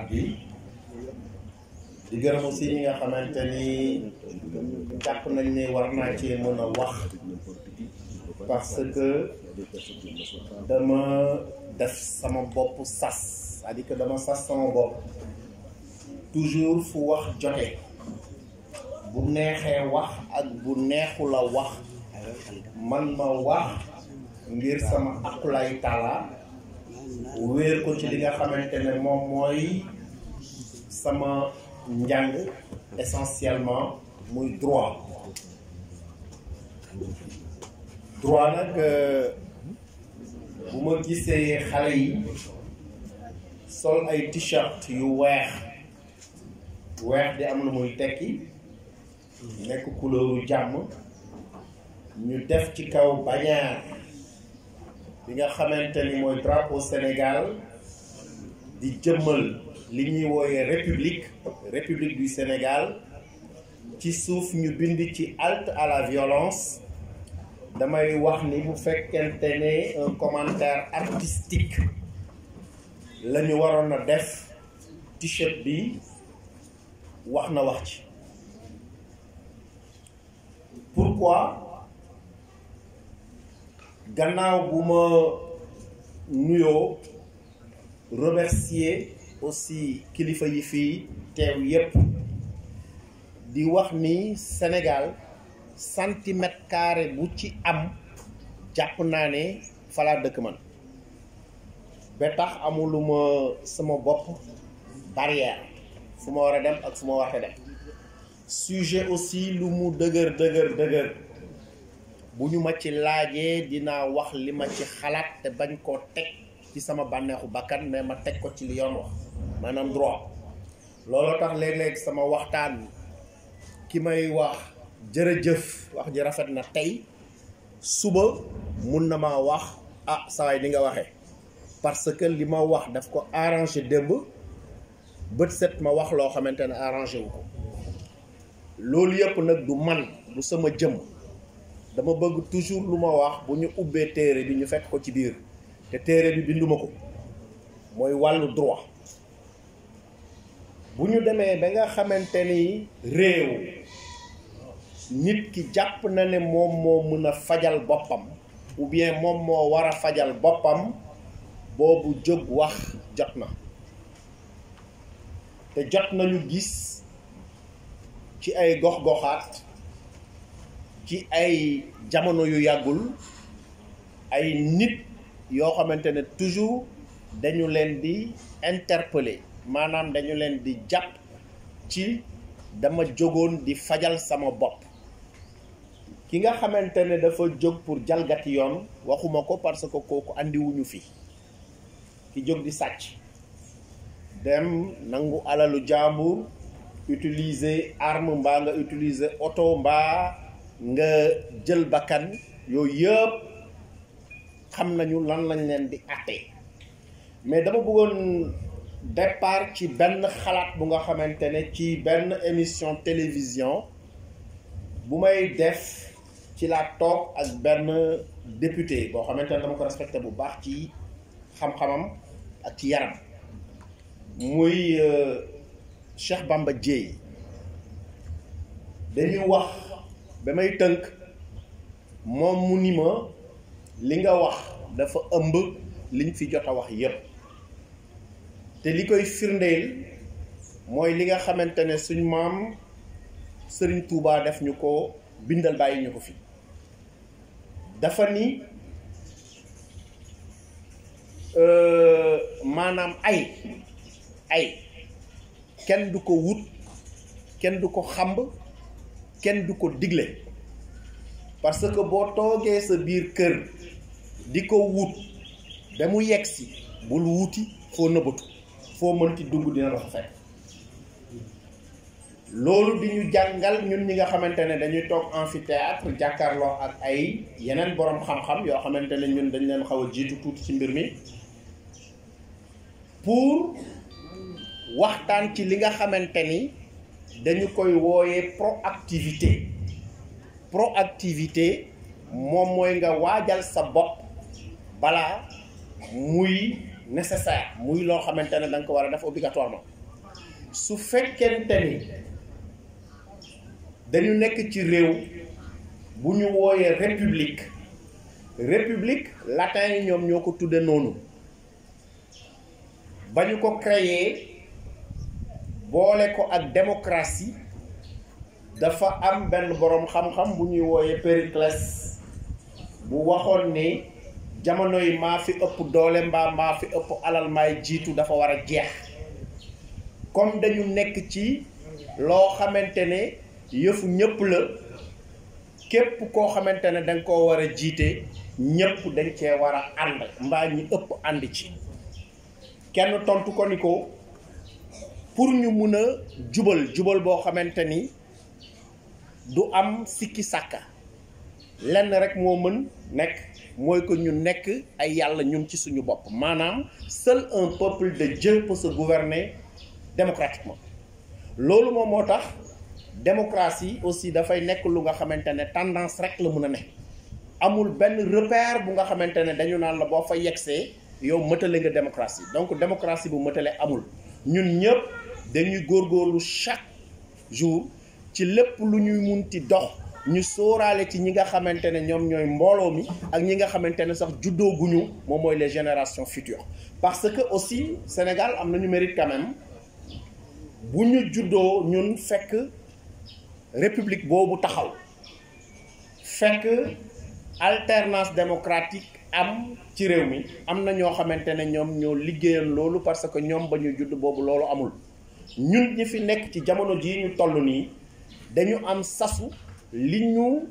bi di gërëm aussi ñi nga xamante ni jàpp nañ ne war naa cee mën a wax parce que dama def sama bopp sas c'est-à-dire que dama sas sama bopp toujours fu wax jote bu neexee wax ak bu neexul a wax man ma wax ngir sama akulay taala wéer ko ci li nga xamante ne moom mooy sama njàng essentiellement muy droit nag bu ma gisee xale yi sol ay t-shirt yu weex di am lu muy tekki nekk couleuru jàmm ñu def ci kaw bañaar bi nga xamante ni mooy drapeau Sénégal di jëmmal li ñuy wooyee république du Sénégal ci suuf ñu bind ci halte à la violence damay wax ni bu fekkente ne un commentaire artistique la ñu waroon a def t-shirt bi wax na wax ci pourquoi gannaaw bu ma nuyoo remercier aussi kilifa yi fii teew yépp di wax ni Sénégal centimètre carré bu ci am jàpp naa ne falaa dëkk man ba tax amuluma sama bopp barrière fu ma war a dem ak fu ma war a dem sujet aussi lu mu dëgër bu ñu ma ci laajee dinaa wax li ma ci xalaat te bañ koo teg ci sama bànneexu bakkan mais ma teg ko ci li yoon wax maanaam droit looloo tax léeg-léeg sama waxtaan ki may wax jërëjëf wax ji rafet na tey suba mun na maa wax sawaay ni nga waxee parce que li ma wax daf ko arrangé démb bët set ma wax loo xamante ne arrangé wu ko loolu yëpp nag du man du sama jëm dama bëgg toujours lu ma wax bu ñu ubbee téere bi ñu fekk ko ci biir te téere bi binduma ko mooy wàllu droit bu ñu demee ba nga xamante ni réew nit ki jàpp na ne moom moo mën a fajal boppam ou bien moom moo war a fajal boppam boobu jóg wax jot na te jot nañu gis ci ay gox-goxaat ci ay jamono yu yàggul ay nit yoo xamante ne toujours dañu leen di interpeller maanaam dañu leen di jàpp ci dama jógoon di fajal sama bopp ki nga xamante ne dafa jóg pour jalgati yoon waxuma ko parce que kooku andiwuñu fi ki jóg di sàcc dem nangu alalu jàmbur utiliser arme mbaa nga utiliser oto mbaa nga jël bakkan yooyu yëpp xam nañu lan lañ leen di àtte mais dama bëggoon départ ci benn xalaat bu nga xamante ne ci benn émission télévision bu may def ci laa toog ak benn député boo xamante ne dama ko respecté bu baax ci xam-xamam ak ci yaram muy Cheikh Bamba Dièye dañuy wax ba may tënk moom mu ni ma li nga wax dafa ëmb liñ fi jot a wax yépp te li koy firndeel mooy li nga xamante ne suñ maam Serigne Touba def ñu ko bindal bàyyi ñu ko fi dafa ni maanaam ay kenn du ko wut kenn du ko xamb kenn du ko digle parce que boo toogee sa biir kër di ko wut ba mu yegsi bul wuti foo nëbbatu foo mënti dugg dina la fa fekk loolu di ñu jàngal ñun ñi nga xamante ne dañuy toog amphithéâtre jàkkaarloo ak ay yeneen borom xam-xam yoo xamante ne ñun dañ leen xaw a jiitu tuuti ci mbir mi pour waxtaan ci li nga xamante ni dañu koy wooyee proactivité moom mooy nga waajal sa bopp balaa muy nécessaire muy loo xamante ne da nga ko war a def obligatoirement su fekkente ni dañu nekk ci réew bu ñu wooyee république latin yi ñoom ñoo ko tudde noonu ba ñu ko créer boole ko ak démocratie dafa am benn boroom xam-xam bu ñuy wooyee Périclès bu waxoon ni jamono yi maa fi ëpp doole mbaa maa fi ëpp alal maay jiitu dafa war a jeex comme dañu nekk ci loo xamante ne yëfu ñëpp la képp koo xamante ne danga koo war a jiite ñëpp dañ cee war a ànd mbaa ñi ëpp ànd ci kenn tontu ko ni ko pour ñu mun a jubal boo xamante ni du am sikki sàkka lenn rek moo mën nekk mooy que ñu nekk ay yàlla ñun ci suñu bopp maanaam seul un peuple de Dieu peut se gouverner démocratiquement loolu moom moo tax démocratie aussi dafay nekk lu nga xamante ne tendance rek la mën a ne amul benn repère bu nga xamante ne dañu naan la boo fa yegsee yow mëtale nga démocratie donc démocratie bu mëtale amul ñun ñëpp dañuy góorgóorlu chaque jour ci lépp lu ñuy munti dox ñu sóoraale ci ñi nga xamante ne ñoom ñooy mbooloo mi ak ñi nga xamante ne sax juddooguñu moom mooy les générations futures parce que aussi Sénégal am nañu mérite quand même bu ñu juddoo ñun fekk république boobu taxaw fekk alternance démocratique am ci réew mi am na ñoo xamante ne ñoom ñoo liggéeyal loolu parce que ñoom ba ñu judd boobu loolu amul ñun ñi fi nekk ci jamono jii ñu toll nii dañu am sasu li ñu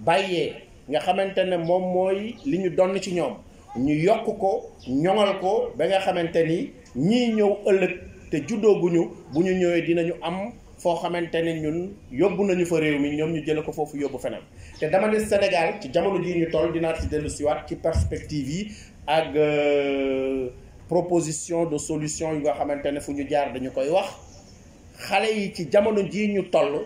bàyyee nga xamante ne moom mooy li ñu donn ci ñoom ñu yokk ko ñoŋal ko ba nga xamante ni ñii ñëw ëllëg te juddooguñu bu ñu ñëwee dinañu am foo xamante ne ñun yóbbu nañu fa réew mi ñoom ñu jële ko foofu yóbbu feneen te dama ne Sénégal ci jamono jii ñu toll dinaa ci dellu siwaat ci perspective yi ak proposition de solution yu nga xamante ne fu ñu jaar dañu koy wax xale yi ci jamono jii ñu toll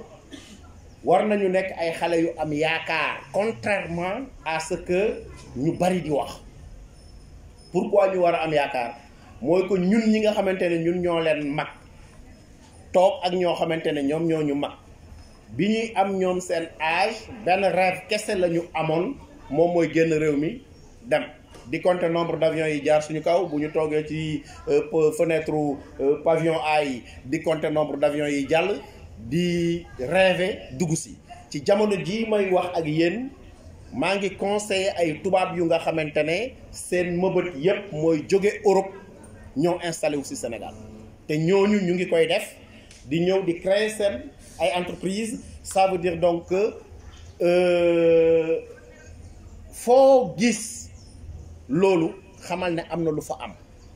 war nañu nekk ay xale yu am yaakaar contrairement à ce que ñu bari di wax pourquoi ñu war a am yaakaar mooy que ñun ñi nga xamante ne ñun ñoo leen mag toog ak ñoo xamante ne ñoom ñoo ñu mag bi ñuy am ñoom seen âge benn rêve kese la ñu amoon moom mooy génn réew mi dem di compter nombre d'avions yi jaar suñu kaw bu ñu toogee ci fenêtre pavillon A yi di compter nombre d'avions yi jàll di rêver dugg si ci jamono ji may wax ak yéen maa ngi conseiller ay tubaab yu nga xamante ne seen mëbët yépp mooy jóge Europe ñoo installé wu si Sénégal te ñooñu ñu ngi koy def di ñëw di créer seen ay entreprise ça veut dire donc que foo gis loolu xamal ne am na lu fa am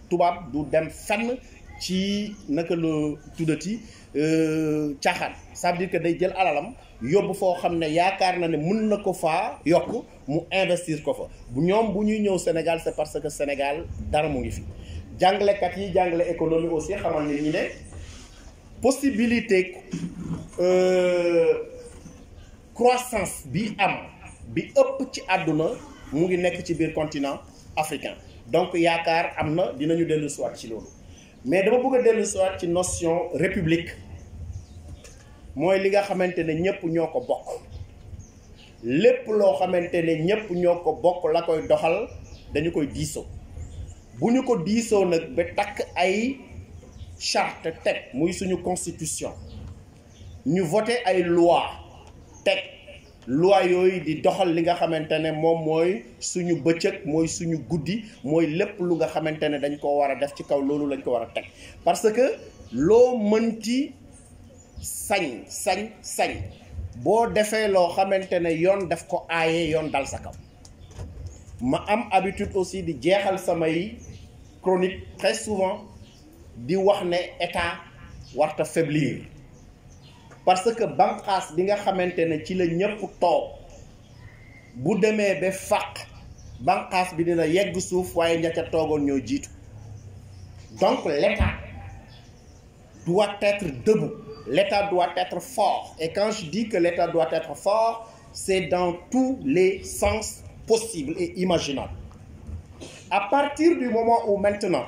tubaab du dem fenn ci naka la tuddati caaxaan ça veut dire que day jël alalam yóbbu foo xam ne yaakaar na ne mën na ko faa yokk mu investir ko fa bu ñoom bu ñuy ñëw Sénégal c'est parce que Sénégal dara mu ngi fi jàngalekat yi jàngale économie aussi xamal ni ñi ne possibilité croissance bi am bi ëpp ci àdduna mu ngi nekk ci biir continent africain donc yaakaar am na dinañu dellu siwaat ci loolu mais dama bëgg a dellu siwaat ci notion république mooy li nga xamante ne ñëpp ñoo ko bokk lépp loo xamante ne ñëpp ñoo ko bokk la koy doxal dañu koy diisoo bu ñu ko diisoo nag ba takk ay charte teg muy suñu constitution ñu voté ay loi teg loi yooyu di doxal li nga xamante ne moom mooy suñu bëccëg mooy suñu guddi mooy lépp lu nga xamante ne dañ ko war a def ci kaw loolu lañ ko war a teg parce que loo mënti sañ boo defee loo xamante ne yoon daf ko aaye yoon dal sa kaw ma am habitude aussi di jeexal samay chronique très souvent di wax ne état warta faiblir parce que banqaas bi nga xamante ne ci la ñëpp toog bu demee ba fàq banqaas bi dina yegg suuf waaye ña ca toogoon ñoo jiitu donc l'état doit être debout, l'état doit être fort et quand je dis que l'état doit être fort c'est dans tous les sens possibles et imaginables. À partir du moment où maintenant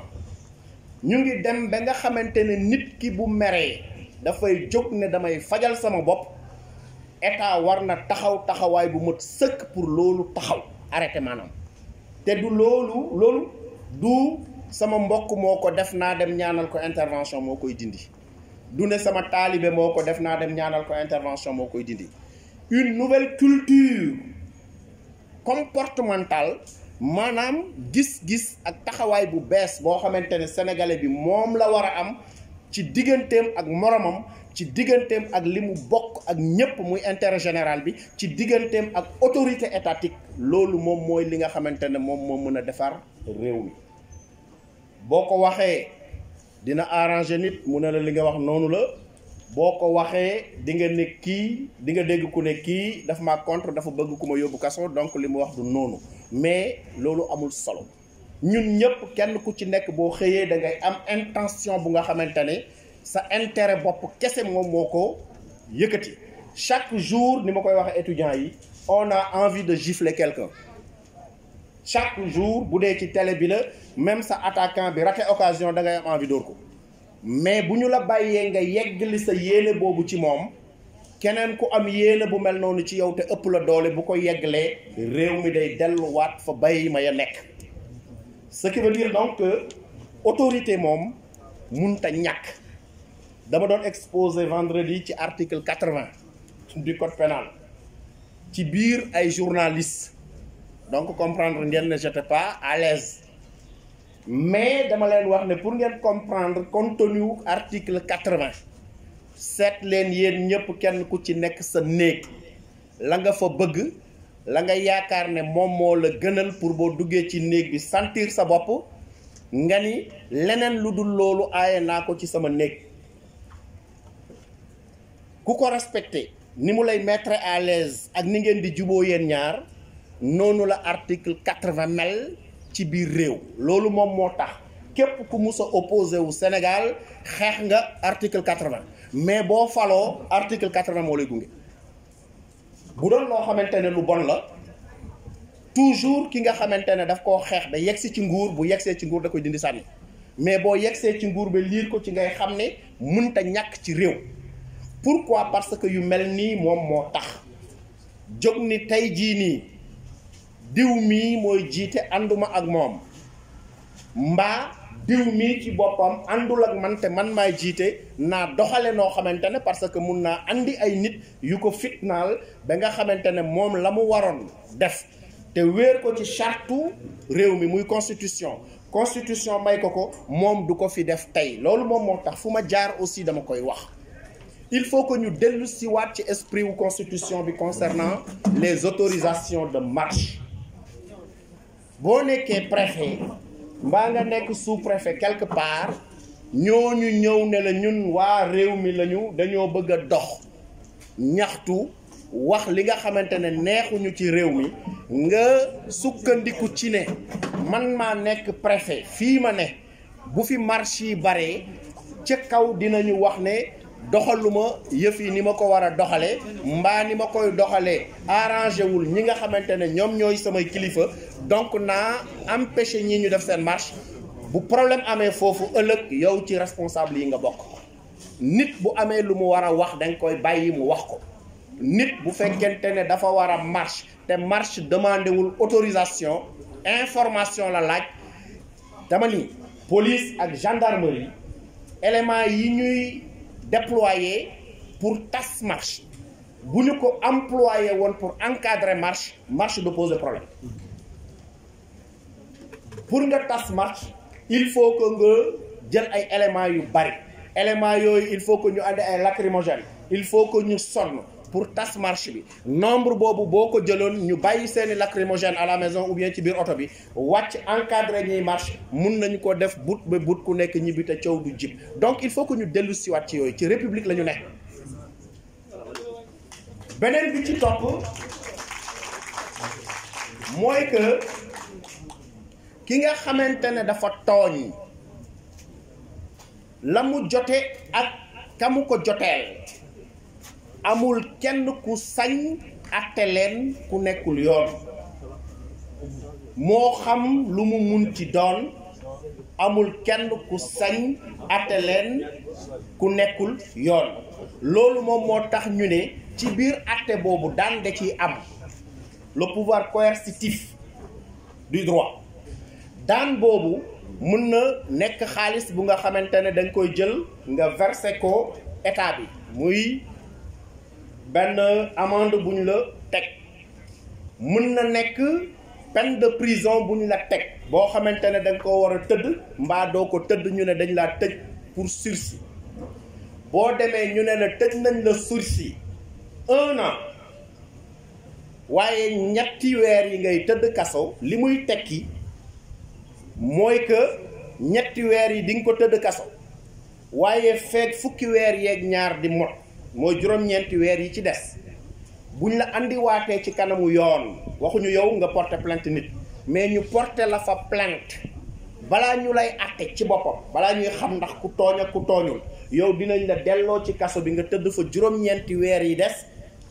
ñu ngi dem ba nga xamante ne nit ki bu meree dafay jóg ne damay fajal sama bopp état war na taxaw taxawaay bu mot sëkk pour loolu taxaw arrêté maanaam te du loolu du sama mbokk moo ko def naa dem ñaanal ko intervention moo koy dindi du ne sama taalibe moo ko def naa dem ñaanal ko intervention moo koy dindi une nouvelle culture comportementale maanaam gis-gis ak taxawaay bu bees boo xamante ne sénégalais bi moom la war a am ci digganteem ak moromam ci digganteem ak li mu bokk ak ñépp muy intérêt général bi ci digganteem ak autorité étatique loolu moom mooy li nga xamante ne moom moo mën a defar réew mi boo ko waxee dina arranger nit mu ne la li nga wax noonu la boo ko waxee di nga ne kii di nga dégg ku ne kii daf ma contre dafa bëgg ku ma yóbbu kaso donc li mu wax du noonu mais loolu amul solo ñun ñëpp kenn ku ci nekk boo xëyee da ngay am intention bu nga xamante ne sa intérêt bopp kese moom moo ko yëkkati chaque jour ni ma koy waxee étudiants yi on a envie de gifler quelqu'un chaque jour bu dee ci télé bi la même sa attaquant bi raté occasion da ngay am envie dóor ko mais bu ñu la bàyyee nga yeggali sa yéene boobu ci moom keneen ku am yéene bu mel noonu ci yow te ëpp la doole bu ko yeggalee réew mi day delluwaat fa bàyyi ma ya nekk ce qui veut dire donc que autorité moom munta ñàkk dama doon exposé vendredi ci article 80 du code pénal ci biir ay journalistes donc comprendre ngeen ne j'étais pas à l'aise mais dama leen wax ne pour ngeen comprendre contenu article 80 seet leen yéen ñëpp kenn ku ci nekk sa néeg la nga fa bëgg la nga yaakaar ne moom moo la gënal pour boo duggee ci néeg bi sentir sa bopp nga ni leneen lu dul loolu aaye naa ko ci sama néeg ku ko respecté ni mu lay mettre à l'aise ak ni ngeen di juboo yéen ñaar noonu la article 80 mel ci biir réew loolu moom moo tax képp ku mus a opposé wu Sénégal xeex nga article 80 mais boo faloo article 80 moo lay gunge bu doon loo xamante ne lu bon la toujours ki nga xamante ne daf koo xeex ba yegsi ci nguur bu yegsee ci nguur da koy dindi sànni mais boo yegsee ci nguur ba liir ko ci ngay xam ne mënta ñàkk ci réew pourquoi parce que yu mel nii moom moo tax jóg ni tey jii nii diw mii mooy jiite ànduma ak moom mbaa diw mii ci boppam àndul ak man te man maay jiite naa doxale noo xamante ne parce que mun naa andi ay nit yu ko fitnaal ba nga xamante ne moom la mu waroon def te wéer ko ci chartu réew mi muy constitution may ko moom du ko fi def tey loolu moom moo tax fu ma jaar aussi dama koy wax il faut que ñu dellu si waat ci esprit wu constitution bi concernant les autorisations de marche boo nekkee préfet mbaa nga nekk sous-préfet quelque part ñooñu ñëw ne la ñun waa réew mi lañu dañoo bëgg a dox ñaxtu wax li nga xamante ne neexuñu ci réew mi nga sukkandiku ci ne man maa nekk préfet fii ma ne bu fi marche yi bare ca kaw dinañu wax ne doxaluma yëf yi ni ma ko war a doxalee mbaa ni ma koy doxalee arrangé wul ñi nga xamante ne ñoom ñooy samay kilifa donc naa empêché ñi ñu def seen marche bu problème amee foofu ëllëg yow ci responsable yi nga bokk nit bu amee lu mu war a wax danga koy bàyyi mu wax ko nit bu fekkente ne dafa war a marche te marche demandé wul autorisation information la laaj dama ni police ak gendarmerie éléments yi ñuy déployé pour tas marche bu ñu ko employé woon pour encadrer marche du poser problème pour nga tas marche il faut que nga jël ay éléments yu bari éléments yooyu il faut que ñu andi ay lacrymogène il faut que ñu sonn pour tas marche bi nombre boobu boo ko jëloon ñu bàyyi seeni lacrymogène à la maison ou bien ci biir oto bi wàcc encadré ñuy marche mun nañu ko def but ba but ku nekk ñibbi te coow du jib donc il faut que ñu dellu siwaat ci yooyu ci république la ñu nekk beneen bi ci topp mooy que ki nga xamante ne dafa tooñ la mu jote ak ka mu ko joteel amul kenn ku sañ atte leen ku nekkul yoon moo xam lu mu mun ci doon amul kenn ku sañ atte leen ku nekkul yoon. loolu moom moo tax ñu ne ci biir atte boobu daan da ciy am le pouvoir coercitif du droit. daan boobu mën na nekk xaalis bu nga xamante ne dañ koy jël nga verser ko état bi muy benn amende bu ñu la teg. mën na nekk peine de prison bu ñu la teg boo xamante ne dañ ko war a tëdd mbaa doo ko tëdd ñu ne dañ laa tëj pour sursis. boo demee ñu ne la tëj nañ la sursis 1 an waaye ñetti weer yi ngay tëdd kaso li muy tekki mooy que ñetti weer yi di nga ko tëdd kaso waaye feeg fukki weer yeeg ñaar di mot mooy juróom-ñeenti weer yi ci des buñ la andiwaatee ci kanamu yoon waxuñu yow nga porter plainte nit mais ñu porter la fa plainte balaa ñu lay àtte ci boppam balaa ñuy xam ndax ku tooñ ak ku tooñul yow dinañ la delloo ci kaso bi nga tëdd fa juróom-ñeenti weer yi des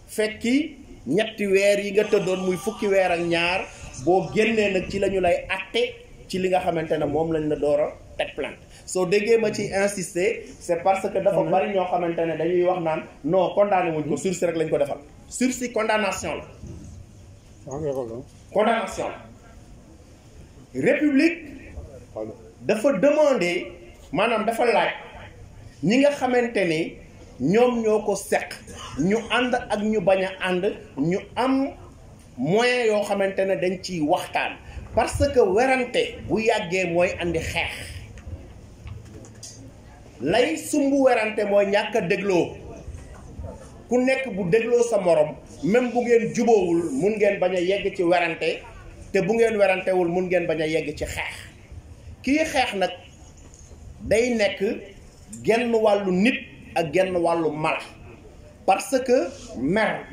fekki ñetti weer yi nga tëddoon muy fukki weer ak ñaar boo génnee nag ci la ñu lay àtte ci li nga xamante ne moom lañ la door a teg plainte. soo déggee ma ci insister c'est parce que dafa bari ñoo xamante ne dañuy wax naan non condamné wuñ ko sursis rek lañ ko defal. sursis condamnation la. condamnation la. république dafa demander maanaam dafa laaj ñi nga xamante ne ñoom ñoo ko seq ñu ànd ak ñu bañ a ànd ñu am moyen yoo xamante ne dañ ciy waxtaan parce que werante bu yàggee mooy andi xeex lay sumbu werante mooy ñàkk a dégloo ku nekk bu dégloo sa morom même bu ngeen juboowul mun ngeen bañ a yegg ci werante te bu ngeen werantewul mun ngeen bañ a yegg ci xeex kii xeex nag day nekk genn wàllu nit ak genn wàllu mala parce que mer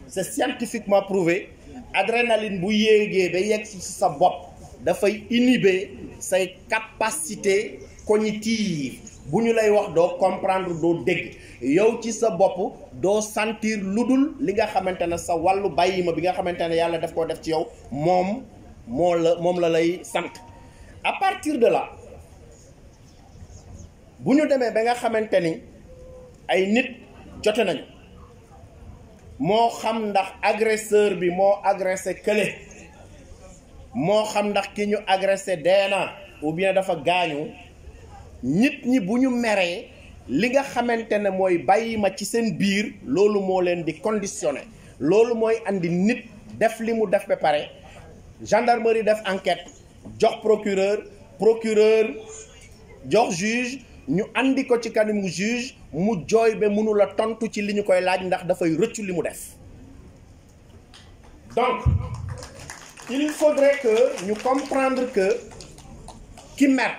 c'est scientifiquement prouvé adrénaline bu yéegee ba yegg ci sa bopp dafay inhiber say capacité cognitive bu ñu lay wax doo comprendre doo dégg yow ci sa bopp doo sentir lu dul li nga xamante ne sa wàllu bàyyi ma bi nga xamante ne yàlla daf koo def ci yow moom la lay sant. à partir de là bu ñu demee ba nga xamante ni ay nit jote nañu moo xam ndax agresseur bi moo agressé kële moo xam ndax ki ñu agressé dee na ou bien dafa gaañu nit ñi bu ñu meree li nga xamante ne mooy bàyyi ma ci seen biir loolu moo leen di conditionné loolu mooy andi nit def li mu def ba pare gendarmerie def enquête jox procureur jox juge ñu andi ko ci kanamu juge mu jooy ba mënula tontu ci li ñu koy laaj ndax dafay rëccu li mu def. donc il faudrait que ñu comprendre que ki mer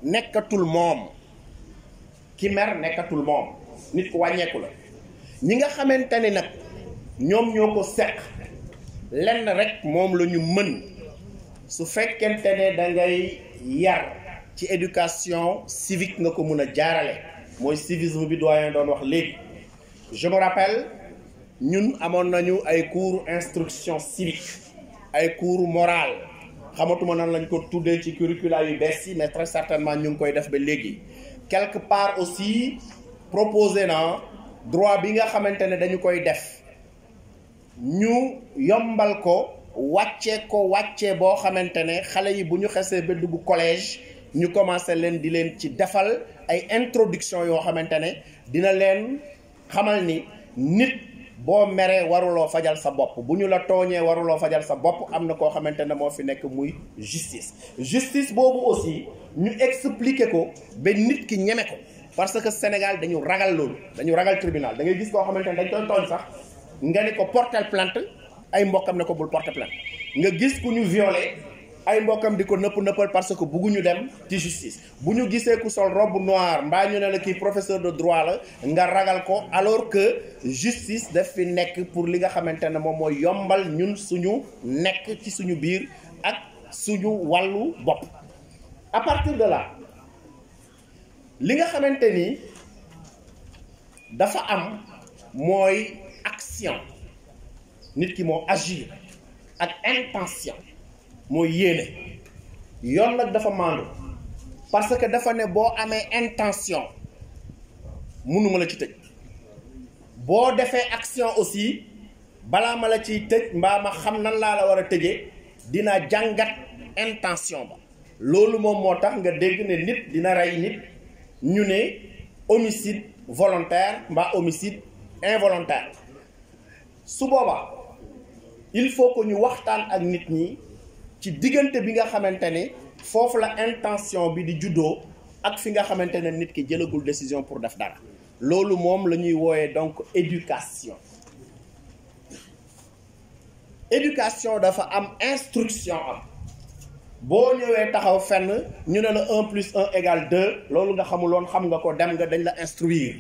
nekkatul moom nit ku wàññeeku la ñi nga xamante ni nag ñoom ñoo ko seq lenn rek moom la ñu mën su fekkente ne da ngay yar ci éducation civique nga ko mën a jaarale mooy civisme bi doyen doon wax léegi. je me rappelle ñun amoon nañu ay cours instruction civique ay cours moral xamatuma nan lañ ko tuddee ci curricula yu bees yi mais très certainement ñu ngi koy def ba léegi. quelque part aussi proposé na droit bi nga xamante ne dañu koy def ñu yombal ko wàccee boo xamante ne xale yi bu ñu xesee ba dugg collège ñu commencé leen di leen ci defal ay introduction yoo xamante ne dina leen xamal ni nit boo meree waruloo fajal sa bopp bu ñu la tooñee waruloo fajal sa bopp am na koo xamante ne moo fi nekk muy justice boobu aussi ñu expliquer ko ba nit ki ñeme ko parce que Sénégal dañu ragal loolu dañu ragal tribunal da ngay gis koo xamante ne dañ koy tooñ sax nga ne ko porter plainte ay mbokkam ne ko bul porter plainte nga gis ku ñu violé ay mbokkam di ko nëppal parce que bugguñu dem ci justice bu ñu gisee ku sol robe noire mbaa ñu ne la kii professeur de droit la nga ragal ko alors que justice daf fi nekk pour li nga xamante ne moom mooy yombal ñun suñu nekk ci suñu biir ak suñu wàllu bopp. à partir de là li nga xamante ni dafa am mooy action nit ki moo agir ak intention mooy yéene yoon nag dafa maandu parce que dafa ne boo amee intention mënuma la ci tëj boo defee action aussi balaa ma la ciy tëj mbaa ma xam nan laa la war a tëjee dina jàngat intention ba loolu moom moo tax nga dégg ne nit dina rey nit ñu ne homicide volontaire mbaa homicide involontaire su boobaa il faut que ñu waxtaan ak nit ñi ci diggante bi nga xamante ne foofu la intention bi di juddoo ak fi nga xamante ne nit ki jëlagul décision pour def dara loolu moom la ñuy wooyee donc éducation dafa am instruction am boo ñëwee taxaw fenn ñu ne la 1 plus 1 égale 2 loolu nga xamuloon xam nga ko dem nga dañ la instruire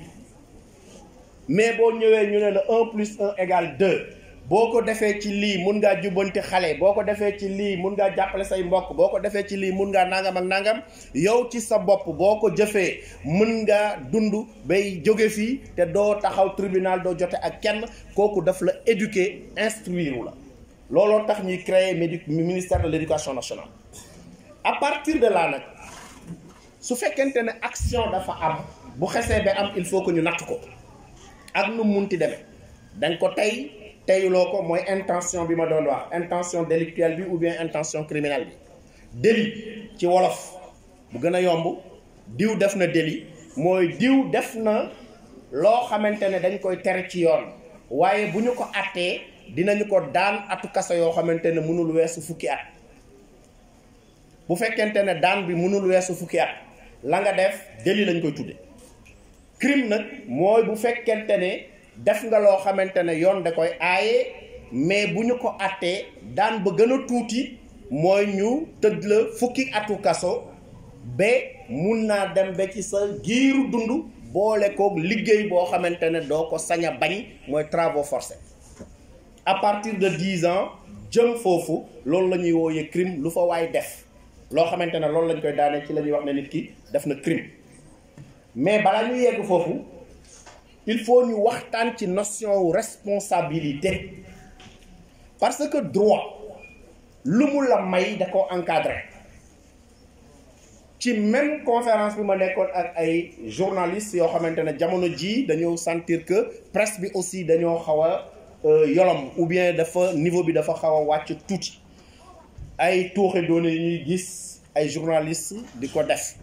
mais boo ñëwee ñu ne la 1 plus 1 égale 2 boo ko defee ci lii mun ngaa jubbanti xale boo ko defee ci lii mun ngaa jàppale say mbokk boo ko defee ci lii mun ngaa nangam ak nangam yow ci sa bopp boo ko jëfee mën ngaa dund bay jóge fii te doo taxaw tribunal doo jote ak kenn kooku daf la éduquer instruire la looloo tax ñuy créer ministère de l'éducation nationale à partir de là nag su fekkente ne action dafa am bu xesee ba am il faut que ñu natt ko ak nu munti demee dañ ko teyuloo ko mooy intention bi ma doon wax intention délictuelle bi ou bien intention criminelle bi délit ci wolof bu gën a yomb diw def na délit mooy diw def na loo xamante ne dañ koy tere ci yoon waaye bu ñu ko attee dinañu ko daan atu kaso yoo xamante ne mënul weesu fukki at bu fekkente ne daan bi mënul weesu fukki at la nga def délit lañ koy tudde crime nag mooy bu fekkente ne def nga loo xamante ne yoon da koy aaye mais bu ñu ko attee daan ba gën a tuuti mooy ñu tëdd la fukki atu kaso ba mun naa dem ba ci sa giiru dund boole koog liggéey boo xamante ne doo ko sañ a bañ mooy travaux forcés à partir de 10 ans jëm foofu loolu la ñuy wooyee crime lu fa waay def loo xamante ne loolu lañ koy daanee ci la ñuy wax ne nit ki def na crime mais balaa ñu yegg foofu il faut ñu waxtaan ci notion wu responsabilité parce que droit lu mu la may da ko encadré ci même conférence bi ma nekkoon ak ay journalistes yoo xamante ne jamono ji dañoo sentir que presse bi aussi dañoo xaw a yolom ou bien dafa niveau bi dafa xaw a wàcc tuuti ay tuuxe doone yi ñuy gis ay journalistes di ko def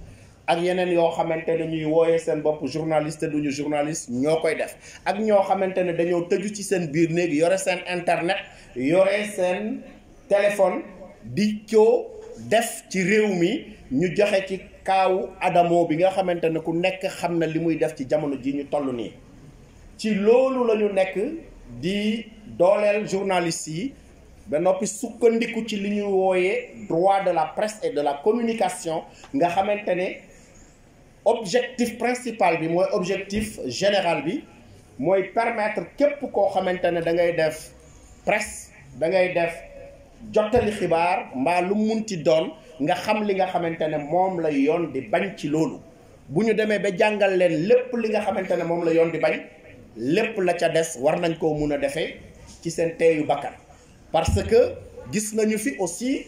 ak yeneen yoo xamante ne ñuy wooyee seen bopp journaliste duñu journaliste ñoo koy def ak ñoo xamante ne dañoo tëju ci seen biir néeg yore seen internet yore seen téléphone di ko def ci réew mi ñu joxe ci kaawu Adamo bi nga xamante ne ku nekk xam na li muy def ci jamono ji ñu toll nii ci loolu la ñu nekk di dooleel journalistes yi ba noppi sukkandiku ci li ñuy wooyee droit de la presse et de la communication nga xamante ne objectif principal bi mooy objectif général bi mooy permettre képp koo xamante ne da ngay def presse da ngay def jottali xibaar mbaa lu munti doon nga xam li nga xamante ne moom la yoon di bañ ci loolu bu ñu demee ba jàngal leen lépp li nga xamante ne moom la yoon di bañ lépp la ca des war nañ koo mun a defee ci seen teeyu bakkan parce que gis nañu fi aussi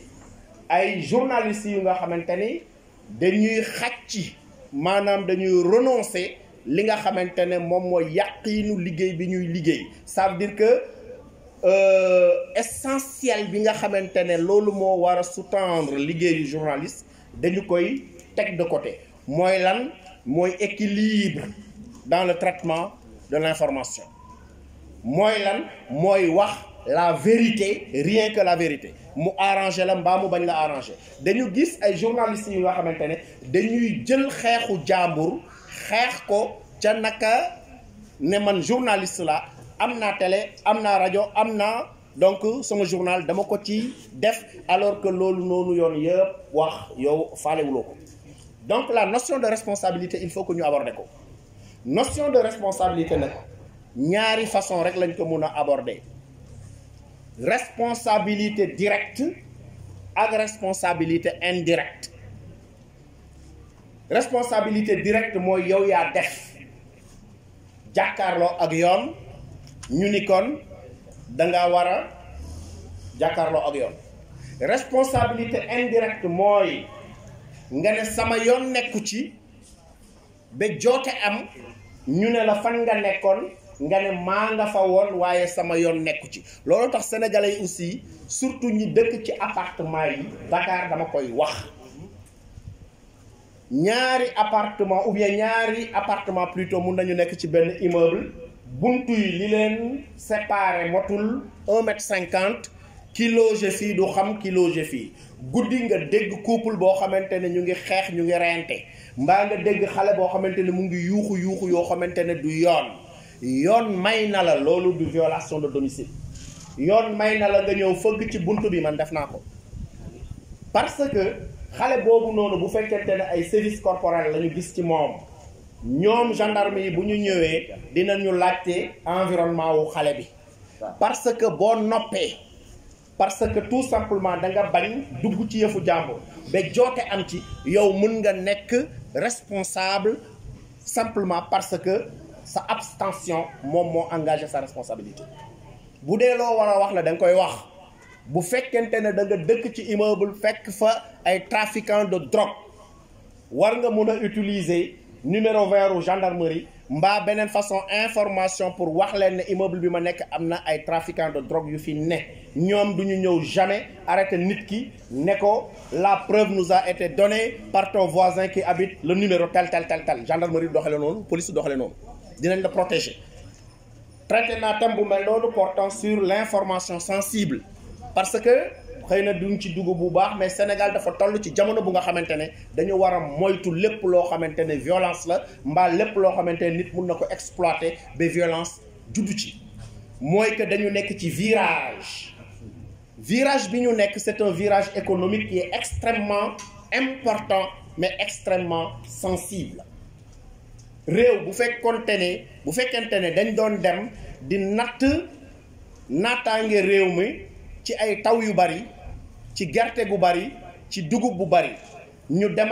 ay journalistes yu nga xamante ni dañuy xàcc maanaam dañuy renoncer li nga xamante ne moom mooy yàqiinu liggéey bi ñuy liggéey ça veut dire que essentiel bi nga xamante ne loolu moo war a sous-tendre liggéeyu journaliste dañu koy teg de côté mooy lan mooy équilibre dans le traitement de l'information mooy lan mooy wax la vérité rien que la vérité mu arrangé la mbaa mu bañ la arrangé dañu gis ay journalistes yi nga xamante ne dañuy jël xeexu jàmbur xeex ko ca naka ne man journaliste la am naa télé am naa rajo am naa donc sama journal dama ko ci def alors que loolu noonu yoon yëpp wax yow faalewuloo ko donc la notion de responsabilité il faut que ñu aborder ko notion de responsabilité nag ñaari façon rek lañ ko mun a aborder responsabilité directe ak responsabilité indirecte responsabilité directe mooy yow yaa def jàkkaarloo ak yoon ñu ni kon danga war a jàkkaarloo ak yoon responsabilité indirecte mooy nga ne sama yoon nekku ci ba joote am ñu ne la fan nga nekkoon nga ne maa nga fa woon waaye sama yoon nekku ci. loolu tax sénégalais yi aussi surtout ñi dëkk ci appartement yi Dakar dama koy wax ñaari appartement ou bien ñaari appartement plutôt mun nañu nekk ci benn immeuble buntu yi li leen séparé motul 1,50 m ki loge fii du xam ki loge fii guddi nga dégg couple boo xamante ne ñu ngi xeex ñu ngi reyante mbaa nga dégg xale boo xamante ne mu ngi yuuxu yoo xamante ne du yoon may na la loolu du violation de domicile yoon may na la nga ñëw fëgg ci buntu bi man def naa ko parce que xale boobu noonu bu fekkente ne ay services corporels la ñu gis ci moom ñoom gendarme yi bu ñu ñëwee dinañu laajte environnement wu xale bi parce que boo noppee parce que tout simplement da nga bañ dugg ci yëfu jàmbur ba joote am ci yow mën nga nekk responsable simplement parce que sa abstention moom moo engagé sa responsabilité bu dee loo war a wax la da nga koy wax bu fekkente ne da nga dëkk ci immeuble fekk fa ay trafiquants de drogue war nga mun a utiliser numéro vert gendarmerie mbaa beneen façon information pour wax leen ne immeuble bi ma nekk am na ay trafiquants de drogue yu fi ne ñoom du ñu ñëw jamais arrêté nit ki ne ko la preuve nous a été donnée par ton voisin qui habite le numéro tel gendarmerie doxale noonu police doxale noonu dinañ la protéger. traité naa thème bu mel noonu portant sur l'information sensible parce que xëy na duñ ci dugg bu baax mais Sénégal dafa toll ci jamono bu nga xamante ne dañu war a moytu lépp loo xamante ne violence la mbaa lépp loo xamante ne nit mun na ko exploiter ba violence juddu ci mooy que dañu nekk ci virage bi ñu nekk c'est un virage économique qui est extrêmement important mais extrêmement sensible. réew bu fekkente ne dañ doon dem di naataange réew mi ci ay taw yu bari ci gerte gu bari ci dugub bu bari ñu dem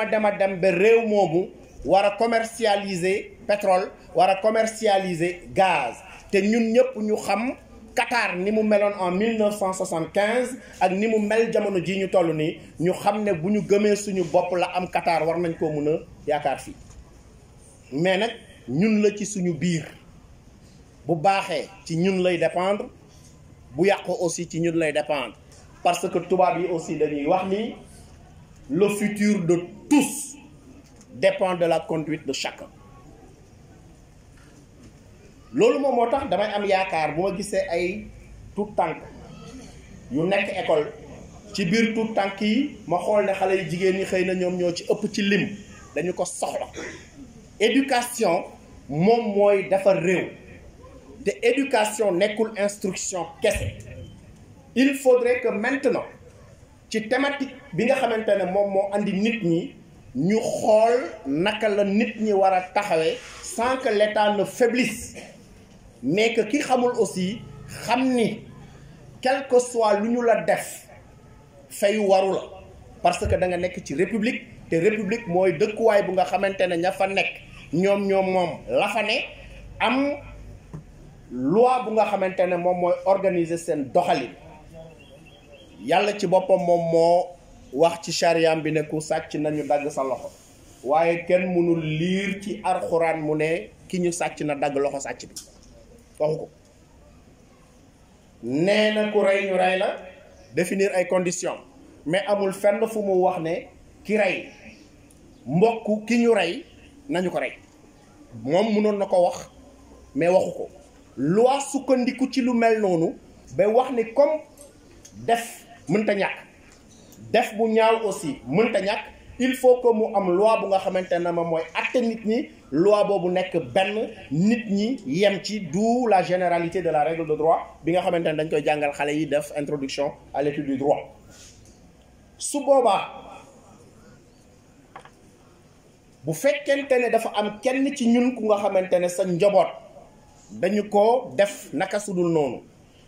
ba réew moomu war a commercialiser pétrole war a commercialiser gaz te ñun ñëpp ñu xam Qatar ni mu meloon en 1975 ak ni mu mel jamono ji ñu toll nii ñu xam ne bu ñu gëmee suñu bopp la am Qatar war nañ koo mën a yaakaar fii mais nag ñun la ci suñu biir bu baaxee ci ñun lay dépendre bu yàqoo aussi ci ñun lay dépendre parce que tubaab yi aussi dañuy wax ni le futur de tous dépend de la conduite de chacun loolu moom moo tax damay am yaakaar bu ma gisee ay tout tànk yu nekk école ci biir tout tànk yi ma xool ne xale yu jigéen ñi xëy na ñoom ñoo ci ëpp ci lim dañu ko soxla éducation moom mooy defar réew te éducation nekkul instruction kese il faudrait que maintenant ci thématique bi nga xamante ne moom moo andi nit ñi ñu xool naka la nit ñi war a taxawee sans que l'État ne faiblisse mais que ki xamul aussi xam ni quel que soit lu ñu la def fayu waru la parce que da nga nekk ci république te république mooy dëkkuwaay bu nga xamante ne ña fa nekk ñoom moom la fa ne am loi bu nga xamante ne moom mooy organiser seen doxalin yàlla ci boppam moom moo wax ci chariam bi ne ku sàcc nañu dagg sa loxo waaye kenn mënul liir ci alxuraan mu ne ki ñu sàcc na dagg loxo sàcc bi waxu ko nee na ku rey ñu rey la définir ay conditions mais amul fenn fu mu wax ne ki rey mbokk ki ñu rey nañu ko rey moom mënoon na ko wax mais waxu ko loi sukkandiku ci lu mel noonu ba wax ni comme def mënta ñàkk def bu ñaaw aussi mënta ñàkk il faut que mu am loi bu nga xamante ne ma mooy atte nit ñi loi boobu nekk benn nit ñi yem ci d'où la généralité de la règle de droit bi nga xamante ne dañ koy jàngal xale yi def introduction à l'étude du droit su boobaa bu fekkente ne dafa am kenn ci ñun ku nga xamante ne sa njaboot dañu ko def naka sudul noonu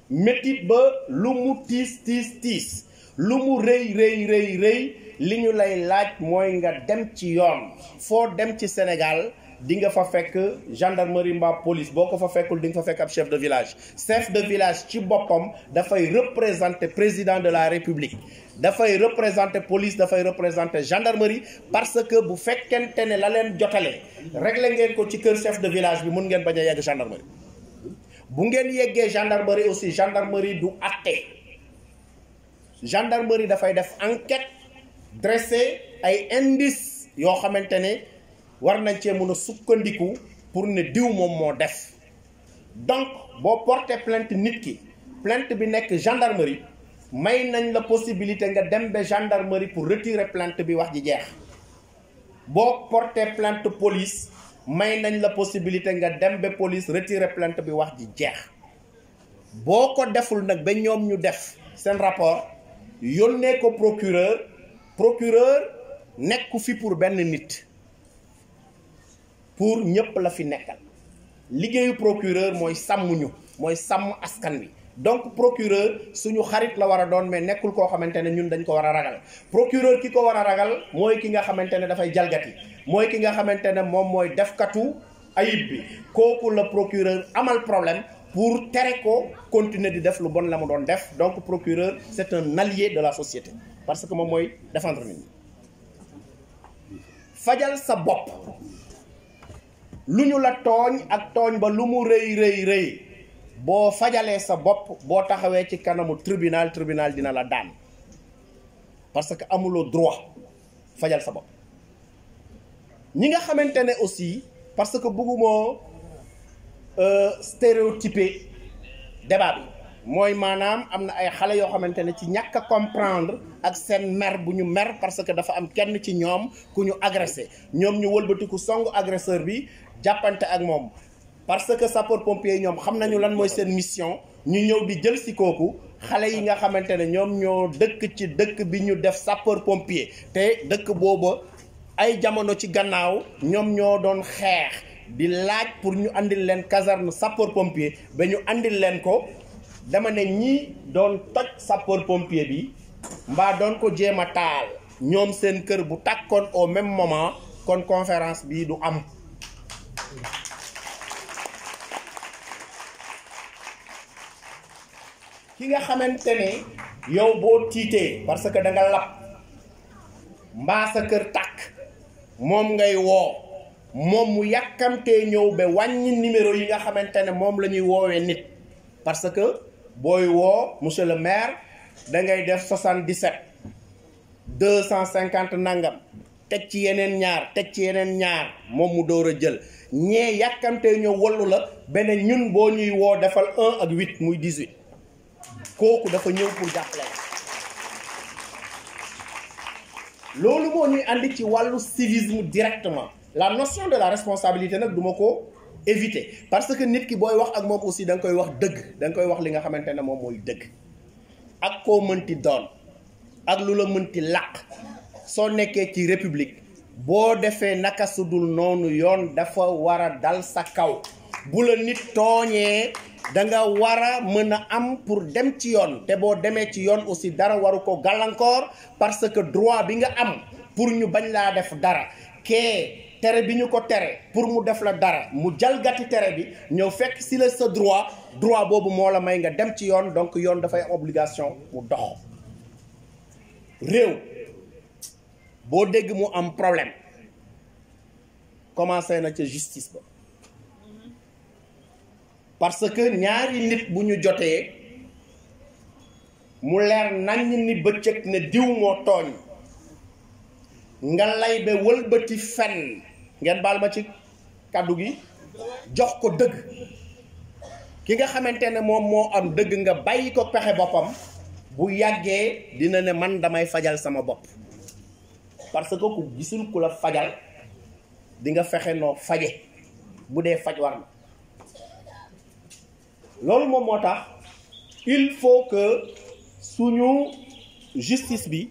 métit ba lu mu tiis lu mu rëy li ñu lay laaj mooy nga dem ci yoon foo dem ci Sénégal di nga fa fekk gendarmerie mbaa police boo ko fa fekkul di nga fa fekk ab chef de village. chef de village ci boppam dafay représenter président de la république dafay représenter police dafay représenter gendarmerie parce que bu fekkente ne la leen jotale réglé ngeen ko ci kër chef de village bi mun ngeen bañ a yegg gendarmerie. bu ngeen yeggee gendarmerie aussi gendarmerie du àtte gendarmerie dafay def enquête dressé ay indices yoo xamante ne war nañ cee mën a sukkandiku pour ne diw moom moo def. donc boo porté plainte nit ki plainte bi nekk gendarmerie may nañ la possibilité nga dem ba gendarmerie pour retirer plainte bi wax ji jeex. boo porté plainte police may nañ la possibilité nga dem ba police retirer plainte bi wax ji jeex. boo ko deful nag ba ñoom ñu def seen rapport yónnee ko procureur nekku fi pour benn nit pour ñëpp la fi nekkal. liggéeyu procureur mooy sàmmuñu mooy sàmm askan wi donc procureur suñu xarit la war a doon mais nekkul koo xamante ne ñun dañ ko war a ragal. procureur ki ko war a ragal mooy ki nga xamante ne dafay jalgati mooy ki nga xamante ne moom mooy defkatu ayib bi kooku la procureur amal problème pour tere ko continuer di def lu bon la mu doon def. donc procureur c'est un allié de la société parce que moom mooy défendre nit ñi. fajal sa bopp lu ñu la tooñ ak tooñ ba lu mu rëy boo fajalee sa bopp boo taxawee ci kanamu tribunal dina la daan parce que amuloo droit fajal sa bopp. ñi nga xamante ne aussi parce que bëgguma stéréotyper débat bi mooy maanaam am na ay xale yoo xamante ne ci ñàkk a comprendre ak seen mer bu ñu mer parce que dafa am kenn ci ñoom ku ñu agressé ñoom ñu wëlbatiku songu agresseur bi jàppante ak moom parce que sapeur pompier ñoom xam nañu lan mooy seen mission ñu ñëw di jël si kooku xale yi nga xamante ne ñoom ñoo dëkk ci dëkk bi ñu def sapeur pompier te dëkk booba ay jamono ci gannaaw ñoom ñoo doon xeex di laaj pour ñu andil leen caserne sapeur pompier ba ñu andil leen ko. dama ne ñi doon toj sapeur pompier bi mbaa doon ko jéem a taal ñoom seen kër bu tàkkoon au même moment kon conférence bi du am. ki nga xamante ne yow boo tiitee parce que da nga lab mbaa sa kër tàkk moom ngay woo moom mu yàkkamtee ñëw ba wàññi numéro yi nga xamante ne moom la ñuy woowee nit parce que booy woo monsieur le maire da ngay def 77 250 nangam teg ci yeneen ñaar moom mu door a jël ñee yàkkamtee ñëw wallu la beneen ñun boo ñuy woo defal 1 ak 8 muy 18 kooku dafa ñëw pour jàppale loolu moo ñuy andi ci wàllu civisme directement. la notion de la responsabilité nag duma ko éviter parce que nit ki booy wax ak moom aussi da nga koy wax dëgg da nga koy wax li nga xamante ne moom mooy dëgg ak koo mënti doon ak lu la mënti làq soo nekkee ci république boo defee naka sudul noonu yoon dafa war a dal sa kaw bu la nit tooñee da nga war a mën a am pour dem ci yoon te boo demee ci yoon aussi dara waru ko gàllankoor parce que droit bi nga am pour ñu bañ laa def dara kee tere bi ñu ko tere pour mu def la dara mu jalgati tere bi ñëw fekk si la sa droit boobu moo la may nga dem ci yoon donc yoon dafay am obligation mu dox. réew boo dégg mu am problème commencé na ca justice ba parce que ñaari nit bu ñu jotee mu leer nañ ni bëccëg ne diw moo tooñ nga lay ba wëlbati fen ngeen baal ma ci kàddu gi jox ko dëgg ki nga xamante ne moom moo am dëgg nga bàyyi ko pexe boppam bu yàggee dina ne man damay fajal sama bopp parce que ku gisul ku la fajal di nga fexe noo faje bu dee faj war na loolu moom moo tax il faut que suñu justice bi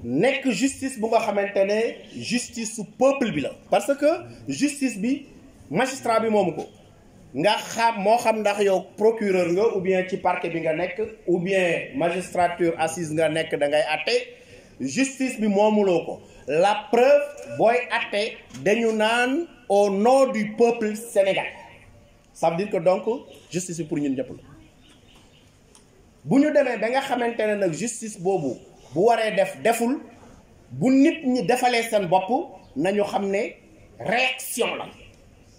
nekk justice bu nga xamante ne justice su peuple bi la parce que justice bi magistrat bi moomu ko nga xam moo xam ndax yow procureur nga ou bien ci parquet bi nga nekk ou bien magistrature assise nga nekk da ngay àtte justice bi moomuloo ko la preuve booy atte dañu naan au nom du peuple sénégalais ça veut dire que donc justice bi pour ñun ñëpp la bu ñu demee ba nga xamante ne nag justice boobu bu waree deful bu nit ñi defalee seen bopp nañu xam ne réaction la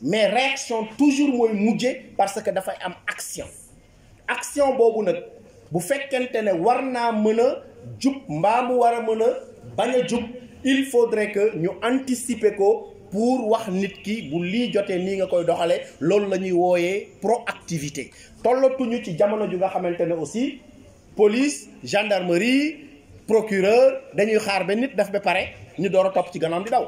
mais réaction toujours mooy mujje parce que dafay am action boobu nag bu fekkente ne war naa mën a jub mbaa mu war a mën a bañ a jub il faudrait que ñu anticiper ko pour wax nit ki bu lii jotee nii nga koy doxalee loolu la ñuy wooyee proactivité tollatuñu ci jamono ju nga xamante ne aussi police gendarmerie procureur dañuy xaar ba nit def ba pare ñu door a topp ci gannaaw di daw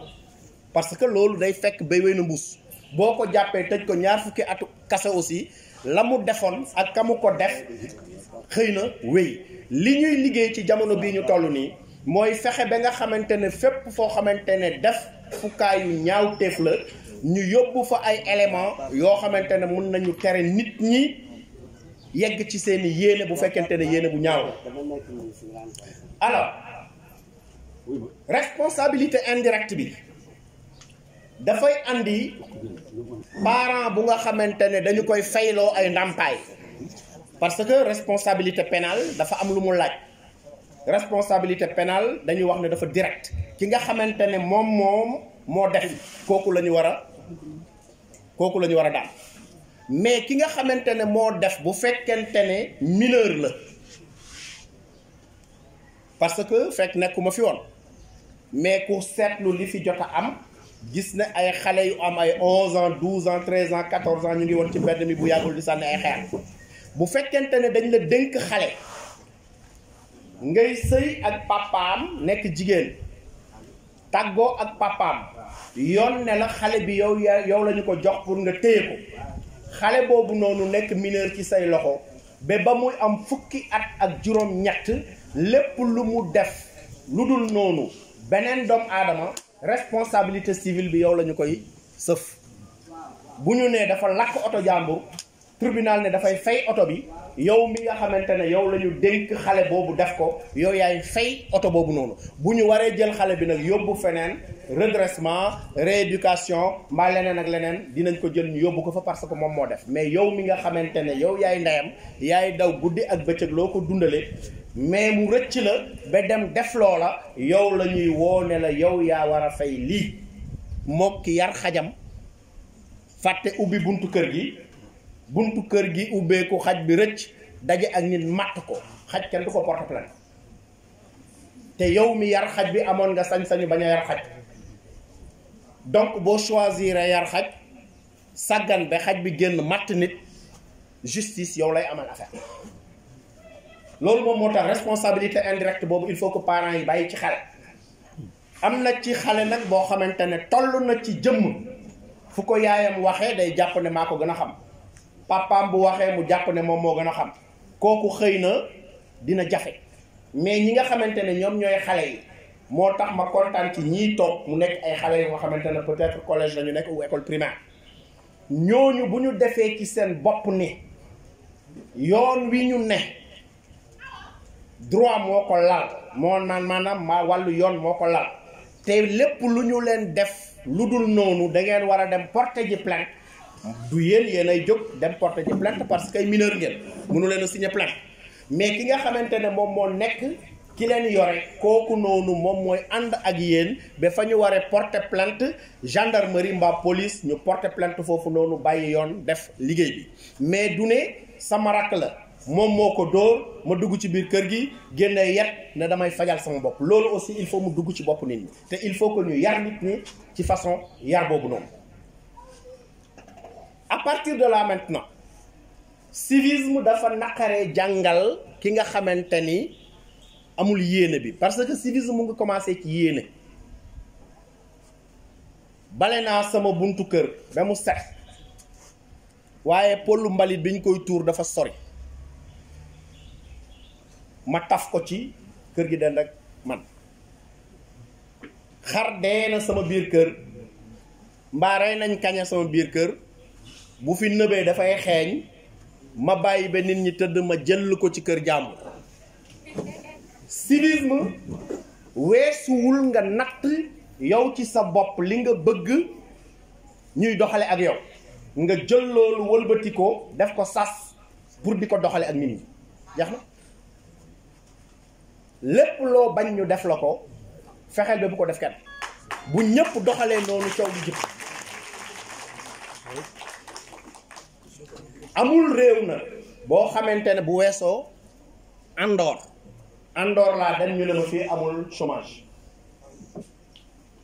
parce que loolu day fekk bay wéy na mbuus boo ko jàppee tëj ko ñaar fukki atu kase aussi la mu defoon ak ka mu ko def xëy na wéy li ñuy liggéey ci jamono bii ñu toll nii mooy fexe ba nga xamante ne fépp foo xamante ne def fukkaayu ñaaw teef la ñu yóbbu fa ay éléments yoo xamante ne mun nañu tere nit ñi yegg ci seeni yéene bu fekkente ne yéene bu ñaaw la alors responsabilité indirecte bi dafay andi parent bu nga xamante ne dañu koy fayloo ay ndàmpaay parce que responsabilité pénale dafa am lu mu laaj responsabilité pénale dañuy wax ne dafa direct ki nga xamante ne moom moo def kooku la ñu war a daan mais ki nga xamante ne moo def bu fekkente ne mineur la parce que fekk nekkuma fi woon mais ku seetlu li fi jot a am gis ne ay xale yu am ay 11 ans 12 ans 13 ans 14 ans ñu ngi woon ci mbedd mi bu yàggul di sànni ay xeer bu fekkente ne dañ la dénk xale ngay sëy ak papaam nekk jigéen tàggoo ak papaam yoon ne la xale bi yow la ñu ko jox pour nga téye ko xale boobu noonu nekk mineur ci say loxo ba muy am fukki at ak juróom-ñett lépp lu mu def lu dul noonu beneen doomu aadama responsabilité civile bi yow la ñu koy sëf bu ñu nee dafa lakk oto jàmbur tribunal ne dafay fay oto bi yow mi nga xamante ne yow la ñu dénk xale boobu def ko yow yaay fay oto boobu noonu bu ñu waree jël xale bi nag yóbbu feneen redressement rééducation mbaa leneen ak leneen dinañ ko jël ñu yóbbu ko fa parce que moom moo def mais yow mi nga xamante ne yow yaay ndeyam yaay daw guddi ak bëccëg loo ko dundale mais mu rëcc la ba dem def loola yow la ñuy woo ne la yow yaa war a fay lii mook ki yar xajam fàtte ubbi buntu kër gi ubbeeku xaj bi rëcc daje ak nit matt ko xaj kenn du ko porte plainte te yow mi yar xaj bi amoon nga sañ-sañu bañ a yar xaj donc boo choisir yar xaj sàggan ba xaj bi génn matt nit justice yow lay amal affaire loolu moom moo tax responsabilité indirecte boobu il faut que parents yi bàyyi ci xale am na ci xale nag boo xamante ne toll na ci jëmm fu ko yaayam waxee day jàpp ne maa ko gën a xam papaam bu waxee mu jàpp ne moom moo gën a xam kooku xëy na dina jafe mais ñi nga xamante ne ñoom ñooy xale yi moo tax ma kontaan ci ñiy toog mu nekk ay xale yu nga xamante ne peut-être collège la ñu nekk ou école primaire ñooñu bu ñu defee ci seen bopp ni yoon wi ñu ne droit moo ko lal moo naan maanaam wàllu yoon moo ko lal te lépp lu ñu leen def lu dul noonu da ngeen war a dem porter ji plainte du yéen ay jóg dem porter ji plainte parce que ay mineur ngeen mënu leen a signer plainte mais ki nga xamante ne moom moo nekk ki leen yore kooku noonu moom mooy ànd ak yéen ba fa ñu waree porter plainte gendarmerie mbaa police ñu porter plainte foofu noonu bàyyi yoon def liggéey bi mais du ne sama rakk la moom moo ko dóor ma dugg ci biir kër gi génne yet ne damay fajal sama bopp loolu aussi il faut mu dugg ci bopp nit ñi te il faut que ñu yar nit ñi ci façon yar boobu noonu. À partir de là maintenant civisme dafa naqaree jàngal ki nga xamante ni amul yéene bi parce que civisme mu ngi commencé ci yéene bale naa sama buntu kër ba mu set waaye pollu mbalit bi ñu koy tuur dafa sori ma taf ko ci kër gi dend ak man xar dee na sama biir kër mbaa rey nañ kaña sama biir kër bu fi nëbee dafay xeeñ ma bàyyi ba nit ñi tëdd ma jël ko ci kër jàmbur civisme weesuwul nga natt yow ci sa bopp li nga bëgg ñuy doxale ak yow nga jël loolu wëlbati ko def ko sas pour di ko doxale ak nit ñi jeex na lépp loo bañ ñu def la ko fexeel ba bu ko def kenn bu ñëpp doxalee noonu coow di jëpp amul réew na boo xamante ne bu weesoo Andorre laa dem ñu ne ma fii amul chômage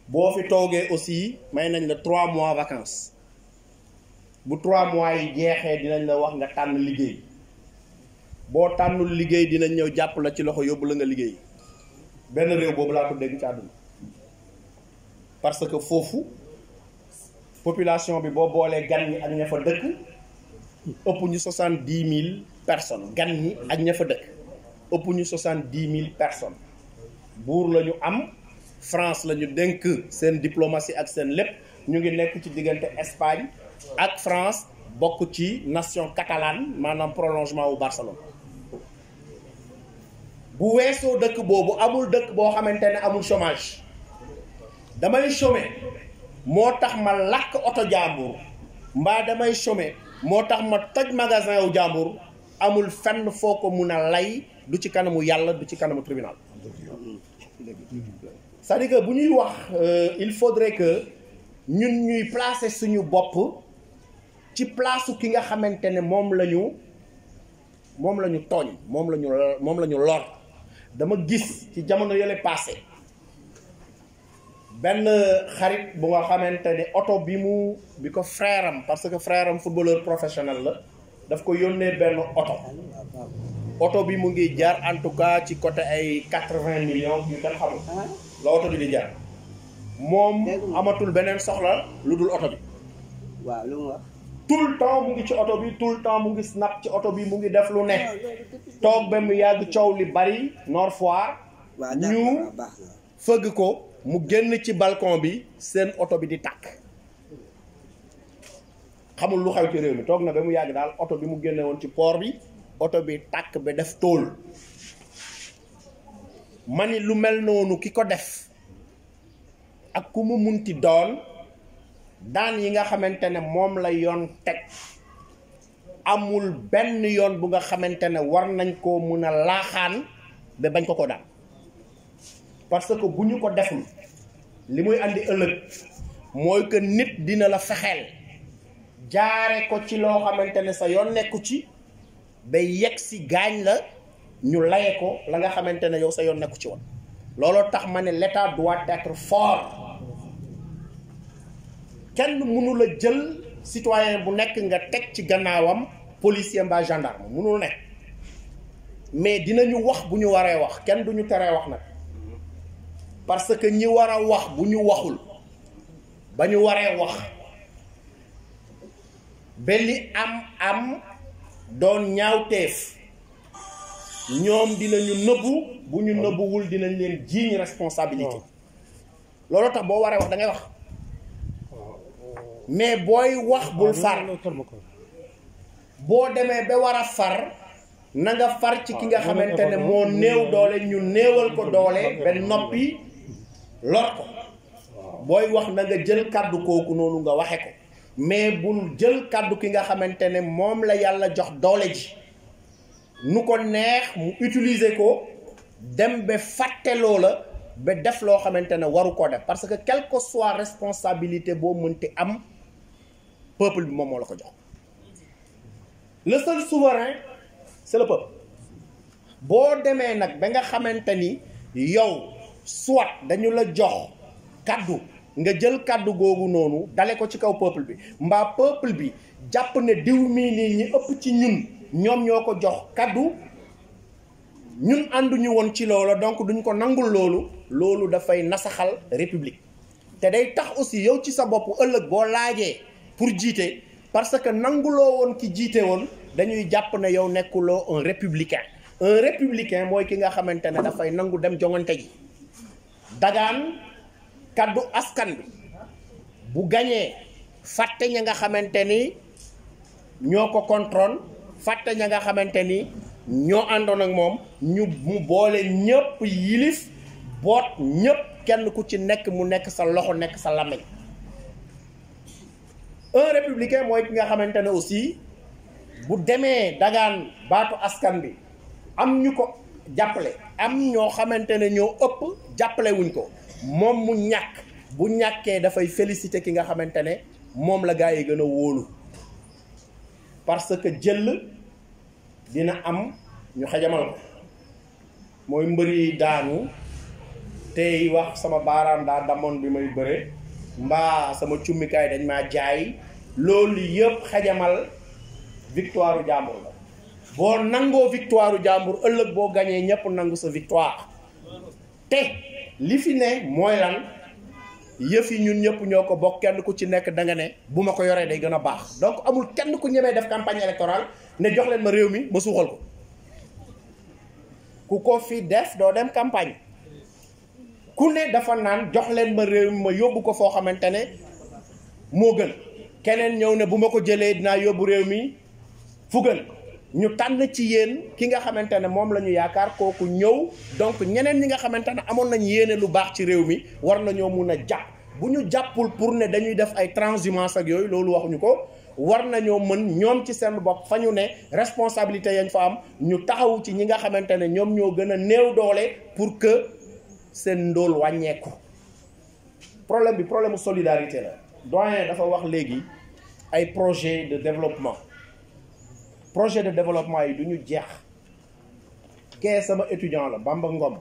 boo fi toogee aussi may nañ la 3 mois vacances bu 3 mois yi jeexee dinañ la wax nga tànn liggéey boo tànnul liggéey dinañ ñëw jàpp la ci loxo yóbbu la nga liggéey benn réew boobu laa ko dégg ci àdduna parce que foofu population bi boo boolee gan ñi ak ña fa dëkk ëpp ñu 70 000 personnes gan ñi ak ña fa dëkk ëpp ñu 70 000 personnes buur la ñu am France la ñu dénk seen diplomatie ak seen lépp ñu ngi nekk ci diggante Espagne ak France bokk ci nation catalane maanaam prolongement wu Barcelone bu weesoo dëkk boobu amul dëkk boo xamante ne amul chômage damay chômer moo tax ma lakk oto jàmbur mbaa damay chômer moo tax ma toj magasin wu jàmbur amul fenn foo ko mun a lay du ci kanamu yàlla du ci kanamu tribunal c'est-à-dire que bu ñuy wax il faudrait que ñun ñuy placer suñu bopp ci place ki nga xamante ne moom la ñu tooñ moom la ñu lor dama gis ci jamono yële passé benn xarit bu nga xamante ne oto bi ko frère am parce que frère am footballeur professionnel la daf ko yónnee benn oto bi mu ngi jaar en tout cas ci côté ay 80 millions yu kenn xamul la oto bi di jaar moom amatul beneen soxla lu dul oto bi waaw lu mu wax tout le temps mu ngi ci oto bi tout le temps mu ngi snap ci oto bi mu ngi def lu ne toog ba mu yàgg coow li bari Nord Foire ñu fëgg ko mu génn ci balcon bi seen oto bi di tàkk xamul lu xew ci réew mi toog na ba mu yàgg daal oto bi mu génne woon ci port bi oto bi tàkk ba def tóol ma ni lu mel noonu ki ko def ak ku mu munti doon daan yi nga xamante ne moom la yoon teg amul benn yoon bu nga xamante ne war nañ koo mun a laaxaan ba bañ ko daan parce que bu ñu ko deful li muy andi ëllëg mooy que nit dina la fexeel jaare ko ci loo xamante ne sa yoon nekku ci ba yegg si gaañ la ñu laye ko la nga xamante ne yow sa yoon nekku ci woon looloo tax ma ne l'État doit être fort kenn mënu la jël citoyen bu nekk nga teg ci gannaawam policier mbaa gendarme mënul nekk mais dinañu wax bu ñu waree wax kenn du ñu teree wax nag parce que ñi war a wax bu ñu waxul ba ñu waree wax ba li am doon ñaawteef ñoom dinañu nëbbu bu ñu nëbbuwul dinañ leen jiiñ responsabilité loolu tax boo waree wax da ngay wax mais booy wax bul far boo demee ba war a far na nga far ci ki nga xamante ne moo néew doole ñu néewal ko doole ba noppi lor ko booy wax na nga jël kàddu kooku noonu nga waxe ko mais bul jël kàddu ki nga xamante ne moom la yàlla jox doole ji nu ko neex mu utiliser ko dem ba fàtte loola ba def loo xamante ne waru ko def parce que quelle que soit responsabilité boo mënti am peuple bi moom moo la ko jox le seul souverain c'est le peuple boo demee nag ba nga xamante ni yow soit dañu la jox kaddu nga jël kaddu googu noonu dale ko ci kaw peuple bi mbaa peuple bi jàpp ne diw mii nii ñi ëpp ci ñun ñoom ñoo ko jox kaddu ñun ànduñu woon ci loola donc duñ ko nangul loolu dafay nasaxal république te day tax aussi yow ci sa bopp ëllëg boo laajee pour jiite parce que nanguloo woon ki jiite woon dañuy jàpp ne yow nekkuloo un républicain mooy ki nga xamante ne dafay nangu dem jongante ji dagaan kaddu askan bi bu gañee fàtte ña nga xamante ni ñoo ko contrôle fàtte ña nga xamante ni ñoo àndoon ak moom ñu mu boole ñëpp yilif boot ñëpp kenn ku ci nekk mu nekk sa loxo nekk sa làmmiñ. Un républicain mooy ki nga xamante ne aussi bu demee dagaan baatu askan bi am ñu ko jàppale am ñoo xamante ne ñoo ëpp jàppale wuñ ko moom mu ñàkk bu ñàkkee dafay féliciter ki nga xamante ne moom la gaa yi gën a wóolu parce que jël dina am ñu xajamal ko mooy mbëri daanu tey wax sama baaraam daa damoon bi may bëre mbaa sama cummikaay dañ maa jaay loolu yëpp xajamal victoire u jàmbur la boo nangoo victoire u jàmbur ëllëg boo gañee ñëpp nangu sa victoire te li fi ne mooy lan yëf yi ñun ñëpp ñoo ko bokk kenn ku ci nekk da nga ne bu ma ko yoree day gën a baax donc amul kenn ku ñemee def campagne électorale ne jox leen ma réew mi ma suuxal ko ku ko fi def doo dem campagne ku ne dafa naan jox leen ma réew mi ma yóbbu ko foo xamante ne moo gën keneen ñëw ne bu ma ko jëlee dinaa yóbbu réew mi fu gën ñu tànn ci yéen ki nga xamante ne moom la ñu yaakaar kooku ñëw donc ñeneen ñi nga xamante ne amoon nañ yéene lu baax ci réew mi war nañoo mun a jàpp bu ñu jàppul pour ne dañuy def ay transhumance ak yooyu loolu waxuñu ko war nañoo mën ñoom ci seen bopp fa ñu ne responsabilité yañ fa am ñu taxawu ci ñi nga xamante ne ñoom ñoo gën a néew doole pour que seen ndóol wàññeeku problème bi problème mu solidarité la doyen dafa wax léegi ay projet de développement projet de développement yi du ñu jeex kee sama étudiant la Bamba Ngom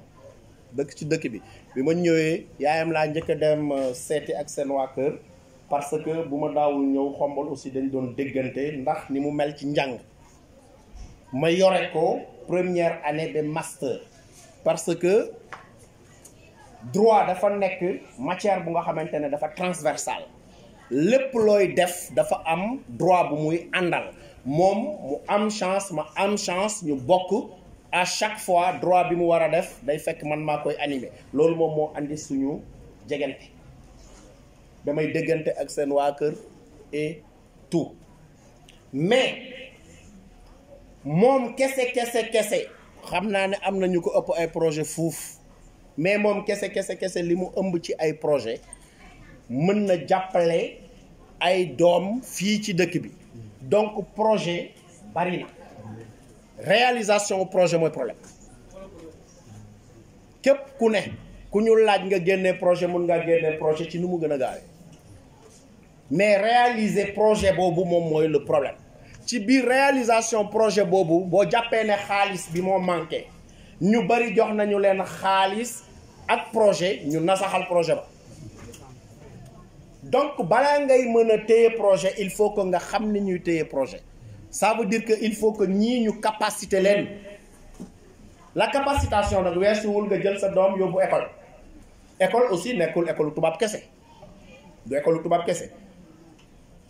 dëkk ci dëkk bi ma ñëwee yaayam laa njëkk a dem seeti ak seen waa kër parce que bu ma daawul ñëw Xombol aussi dañ doon déggante ndax ni mu mel ci njàng ma yore ko première année de master parce que droit dafa nekk matière bu nga xamante ne dafa transversale lépp looy def dafa am droit bu muy àndal moom mu am chance ma am chance ñu bokk à chaque fois droit bi mu war a def day fekk man maa koy animer loolu moom moo andi suñu jegante damay déggante ak seen waa kër et tout mais moom kese xam naa ne am na ñu ko ëpp ay projet fuuf mais moom kese li mu ëmb ci ay projet mën na jàppale ay doom fii ci dëkk bi donc projet bari na réalisation projet mooy problème képp ku ne ku ñu laaj nga génne projet mun ngaa génne projet ci nu mu gën a gaawee mais réaliser projet boobu moom mooy le problème ci biir réalisation projet boobu boo jàppee ne xaalis bi moo manqué ñu bari jox nañu leen xaalis ak projet ñu nasaxal projet ba donc balaa ngay mën a téye projet il faut que nga xam ni ñuy téye projet ça veut dire que il faut que ñii ñu capacité leen la capacitation nag weesuwul nga jël sa doom yóbbu école aussi nekkul école tubaab kese du école tubaab kese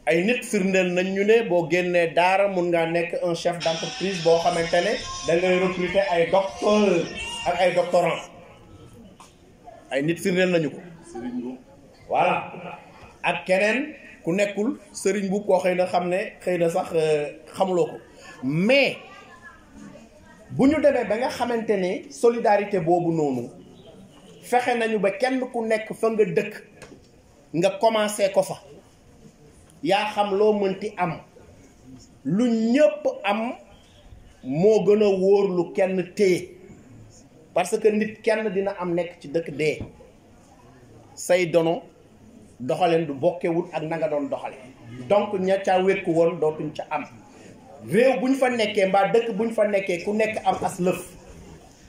ay nit firndeel nañ ñu ne boo génnee daara mun ngaa nekk un chef d'entreprise boo xamante ne da ngay recruter ay docteur ak ay doctorant ay nit firndeel nañu ko voilà ak keneen ku nekkul sëriñ bu koo xëy na xam ne xëy na sax xamuloo ko mais bu ñu demee ba nga xamante ne solidarité boobu noonu fexe nañu ba kenn ku nekk fa nga dëkk nga commencé ko fa yaa xam loo mënti am lu ñëpp am moo gën a wóor lu kenn téye parce que nit kenn dina am nekk ci dëkk dee say dono doxaleen du bokkewut ak na nga doon doxale donc ña ca wékku woon dootuñ ca am réew bu ñu fa nekkee mbaa dëkk bu ñu fa nekkee ku nekk am as lëf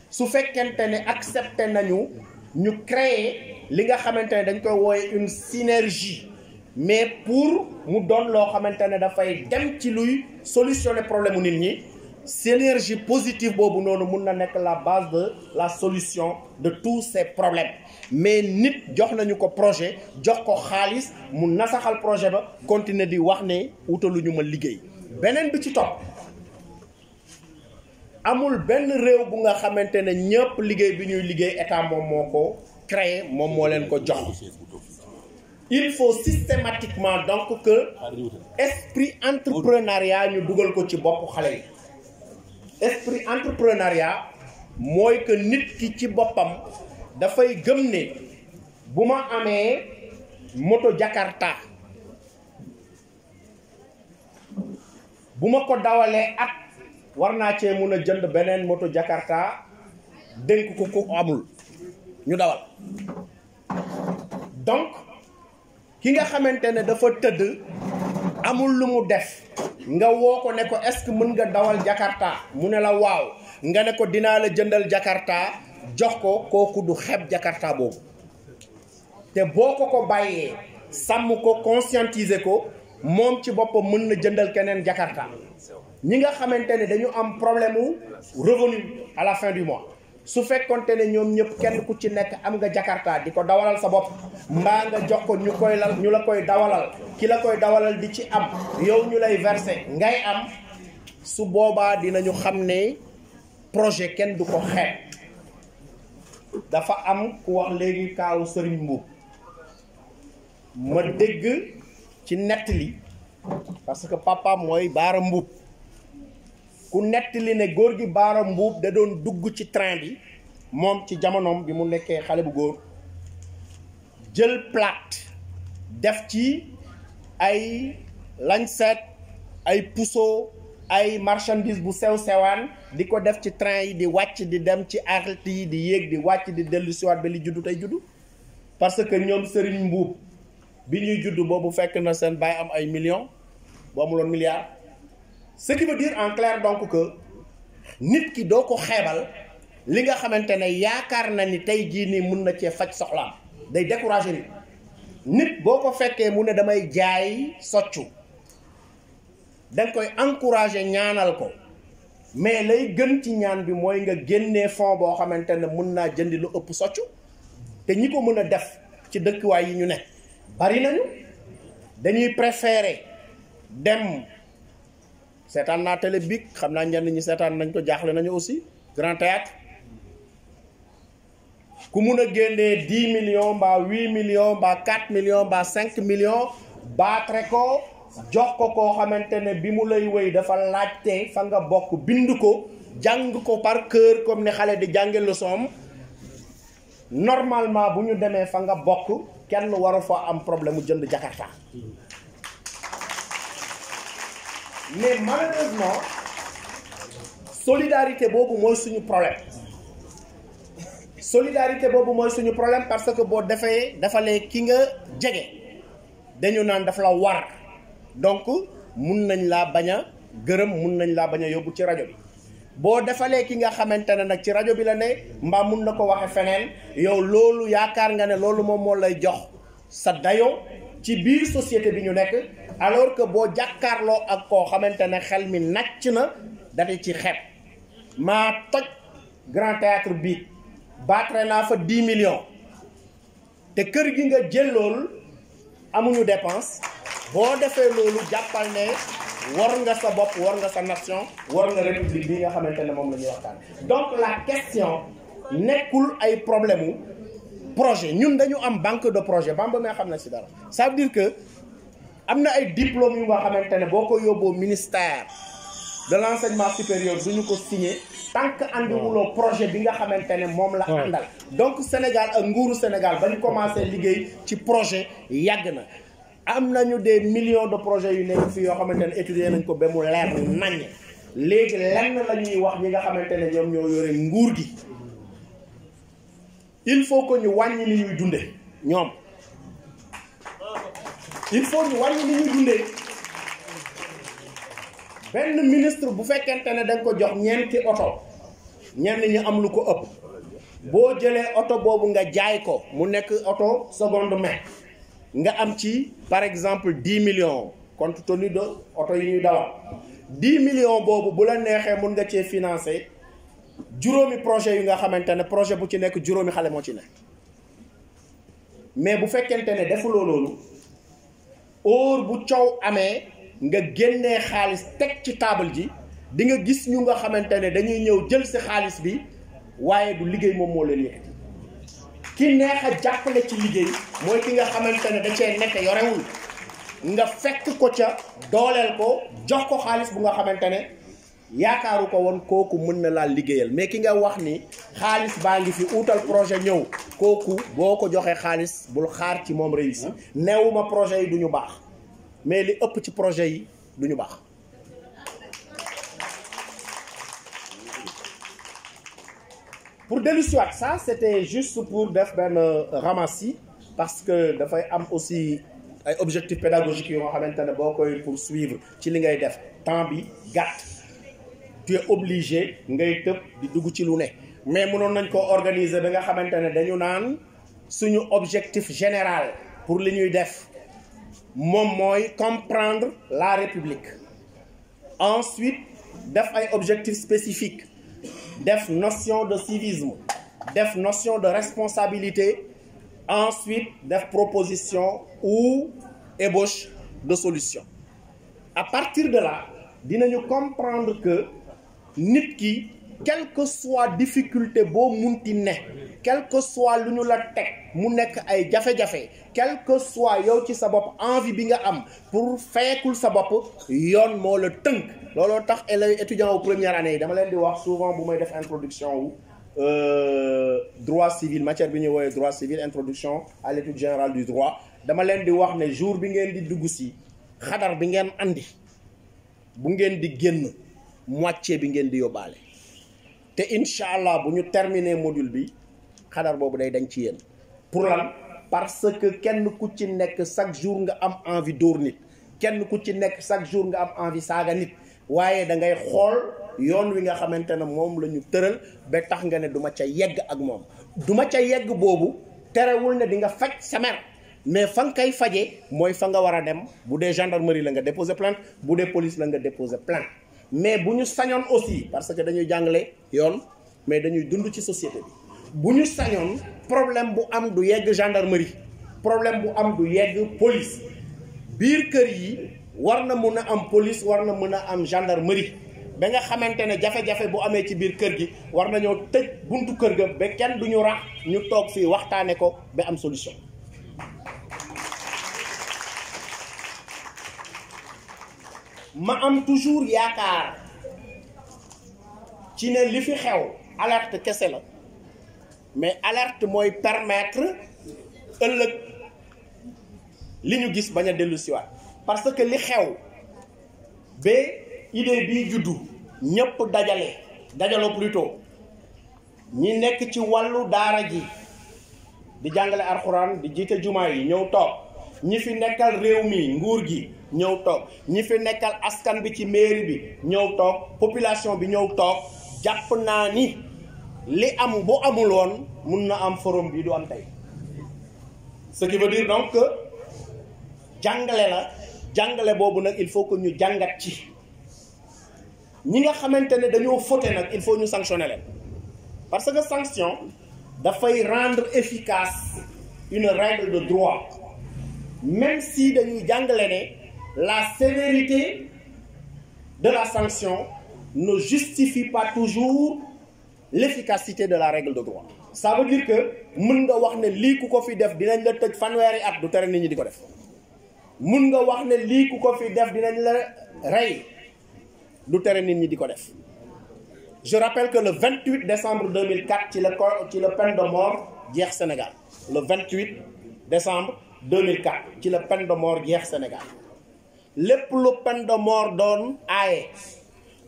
su fekkente ne accepté nañu ñu créer li nga xamante ne dañ koy wooye une synergie mais pour mu doon loo xamante ne dafay dem ci luy solutionner problème nit ñi synergie positive boobu noonu mun na nekk la base de la solution de tous ces problèmes mais nit jox nañu ko projet jox ko xaalis mu nasaxal projet ba continuer di wax ne wutaluñu ma liggéey beneen bi ci topp amul benn réew bu nga xamante ne ñëpp liggéey bi ñuy liggéey état moom moo ko créé moom moo leen ko jox il faut systématiquement donc que esprit entrepreneuriat ñu dugal ko ci bopp xale yi esprit entrepreneuriat mooy que nit ki ci boppam dafay gëm ne bu ma amee moto Jakarta bu ma ko dawalee at war naa cee mun a jënd beneen moto Jakarta dénk ko ku amul ñu dawal. donc ki nga xamante ne dafa tëdd amul lu mu def nga woo ko ne ko est-ce que mën nga dawal Jakarta mu ne la waaw nga ne ko dinaa la jëndal Jakarta jox ko, kooku du xeeb Jakarta boobu te boo ko bàyyee sàmm ko conscientiser ko moom ci boppam mën na jëndal keneen Jakarta. ñi nga xamante ne dañu am problème wu revenu à la fin du mois su fekkonte ne ñoom ñëpp kenn ku ci nekk am nga Jakarta di ko dawalal sa bopp mbaa nga jox ko ñu la koy dawalal ki la koy dawalal di ci am yow ñu lay verser ngay am, su boobaa dinañu xam ne projet kenn du ko xeeb. dafa am ku wax léegi kaaw Serigne Mboup ma dégg ci nettali parce que papa mooy Baara Mboup ku nettali ne góor gi Baara Mboup da doon dugg ci train bi moom ci jamonoom bi mu nekkee xale bu góor jël plate def ci ay lañset ay puso ay marchandise bu sew sewaan di ko def ci train yi di wàcc di dem ci arrêt yi di yéeg di wàcc di dellu siwaat ba li juddu tey juddu parce que ñoom Serigne Mboup bi ñuy juddu boobu fekk na seen baay am ay millions boo amuloon milliards. ce qui veut dire en clair donc que nit ki doo ko xeebal li nga xamante ne yaakaar na ni tey jii nii mun na cee faj soxlaam day décourager nit boo ko fekkee mu ne damay jaay soccu danga koy encourager ñaanal ko mais lay gën ci ñaan bi mooy nga génnee fond boo xamante ne mun naa jëndi lu ëpp soccu te ñi ko mën a def ci dëkkuwaay yi ñu ne bari nañu. dañuy préférer dem seetaan naa télé bi xam naa ñenn ñi seetaan nañ ko jaaxle nañu aussi Grand Théâtre ku mun a génnee 10 millions mbaa 8 millions mbaa 4 millions mbaa 5 millions baatre ko jox ko koo xamante ne bi mu lay wéy dafa laajte fa nga bokk bind ko jàng ko par cœur comme ni xale di jànge leçon. normalement bu ñu demee fa nga bokk kenn waru fa am problème mu jënd Jakarta. mais malheureusement solidarité boobu mooy suñu problème parce que boo defalee ki nga jege dañu naan daf la war donc mun nañ laa bañ a gërëm mun nañ laa bañ a yóbbu ci rajo bi boo defalee ki nga xamante ne nag ci rajo bi la ne mbaa mun na ko waxe feneen yow loolu yaakaar nga ne loolu moom moo lay jox sa dayo ci biir société bi ñu nekk alors que boo jàkkaarloo ak koo xamante ne xel mi nàcc na dafay ci xeeb. maa toj Grand Théâtre bi baatre naa fa 10 millions te kër gi nga jël loolu amuñu dépense boo defee loolu jàppal ne war nga sa bopp war nga sa nation war nga république bi nga xamante ne moom la ñuy waxtaan. donc la question nekkul ay problème mu projet ñun dañu am banque de projet Bamba may xam na si dara ça veut dire que am na ay diplômes yu nga xamante ne boo ko yóbboo ministère de l'enseignement supérieur duñu ko signé tant que andiwuloo projet bi nga xamante ne moom la àndal. donc Sénégal ak nguuru Sénégal ba ñu commencé liggéey ci projet yàgg na am nañu des millions de projets yu nekk fii yoo xamante ne étudier nañ ko ba mu leer naññ léegi lenn la ñuy wax ñi nga xamante ne ñoom ñoo yore nguur gi il faut que ñu wàññi li ñuy dunde ñoom il faut ñu wàññi li ñuy dundee. benn ministre bu fekkente ne dañ ko jox ñeenti oto ñenn ñi am lu ko ëpp boo jëlee oto boobu nga jaay ko mu nekk oto seconde main nga am ci par exemple 10 millions compte tenu de oto yi ñuy dawal 10 millions boobu bu la neexee mun nga cee financer juróomi projet yu nga xamante ne projet bu ci nekk juróomi xale moo ci nekk mais bu fekkente ne defuloo loolu heure bu coow amee nga génnee xaalis teg ci table ji di nga gis ñu nga xamante ne dañuy ñëw jël si xaalis bi waaye du liggéey moom moo leen yëkkati ki neex a jàppale ci liggéey mooy ki nga xamante ne da cee nekk yorewul nga fekk ko ca dooleel ko jox ko xaalis bu nga xamante ne yaakaaru ko woon kooku mën na laa liggéeyal mais ki nga wax ni xaalis baa ngi fi utal projet ñëw kooku boo ko joxee xaalis bul xaar ci moom réussir neewuma projet yi du ñu baax mais li ëpp ci projet yi du ñu baax. pour dellusiwaat ça c'était juste pour def benn ramassis parce que dafay am aussi ay objectifs pédagogiques yoo xamante ne boo koy poursuivre ci li ngay def temps bi gàtt. tu es obligé ngay tëb di dugg ci lu ne mais mënoon nañ ko organiser ba nga xamante ne dañu naan suñu objectif général pour li ñuy def moom mooy comprendre la République ensuite def ay objectifs spécifiques def notion de civisme def notion de responsabilité ensuite def proposition ou ébauche de solution à partir de là dinañu comprendre que nit ki quelle que soit difficulté boo munti ne quel que soit lu ñu la teg mu nekk ay jafe-jafe quel que soit yow ci sa bopp envie bi nga am pour feekul sa bopp yoon moo la tënk looloo tax étudiant wu première année yi dama leen di wax souvent bu may def introduction wu droit civil matière bi ñuy woowee droit civil introduction à l'étude générale du droit dama leen di wax ne jour bi ngeen di dugg si xadar bi ngeen andi bu ngeen di génn moitié bi ngeen di yóbbaale te incha allah bu ñu terminer module bi xadar boobu day dañ ci yéen pour lan parce que kenn ku ci nekk chaque jour nga am envie dóor nit kenn ku ci nekk chaque jour nga am envie saaga nit waaye da ngay xool yoon wi nga xamante ne moom la ñu tëral ba tax nga ne du ma ca yegg ak moom du ma ca yegg boobu terewul ne di nga faj sa mer mais fa nga koy fajee mooy fa nga war a dem bu dee gendarmerie la nga déposer plainte bu dee police la nga déposer plainte mais bu ñu sañoon aussi parce que dañuy jàngale yoon mais dañuy dund ci société bi bu ñu sañoon problème bu am du yegg gendarmerie problème bu am du yegg police biir kër yi war na mun a am police war na mën a am gendarmerie ba nga xamante ne jafe-jafe bu amee ci biir kër gi war nañoo tëj buntu kër ga ba kenn du ñu rax ñu toog fii waxtaane ko ba am solution. ma am toujours yaakaar ci ne li fi xew alerte kese la mais alerte mooy permettre ëllëg li ñu gis bañ a dellu siwaat parce que li xew ba idée bii juddu ñëpp dajaloo plutôt ñi nekk ci wàllu daara ji di jàngale alxuraan di jiite jumaa yi ñëw toog ñi fi nekkal réew mi nguur gi ñëw toog ñi fi nekkal askan bi ci mairie bi ñëw toog population bi ñëw toog jàpp naa ni li am bu amul woon mun na am forum bi du am tey ce qui veut dire donc que jàngale boobu nag il faut que ñu jàngat ci ñi nga xamante ne dañoo fauté nag il faut ñu sanctionner leen parce que sanction dafay rendre efficace une règle de droit même si dañuy jàngale ne la sévérité de la sanction ne justifie pas toujours l'efficacité de la règle de droit. Ça veut dire que mën nga wax ne lii ku ko fi def dinañ la tëj fanweeri at du tere nit ñi di ko def mën nga wax ne lii ku ko fi def dinañ la rey du tere nit ñi di ko def. Je rappelle que le 28 décembre 2004 ci la peine de mort jeex Sénégal le 28 décembre 2004 ci la peine de mort jeex Sénégal lépp lu peine de mort doon aaye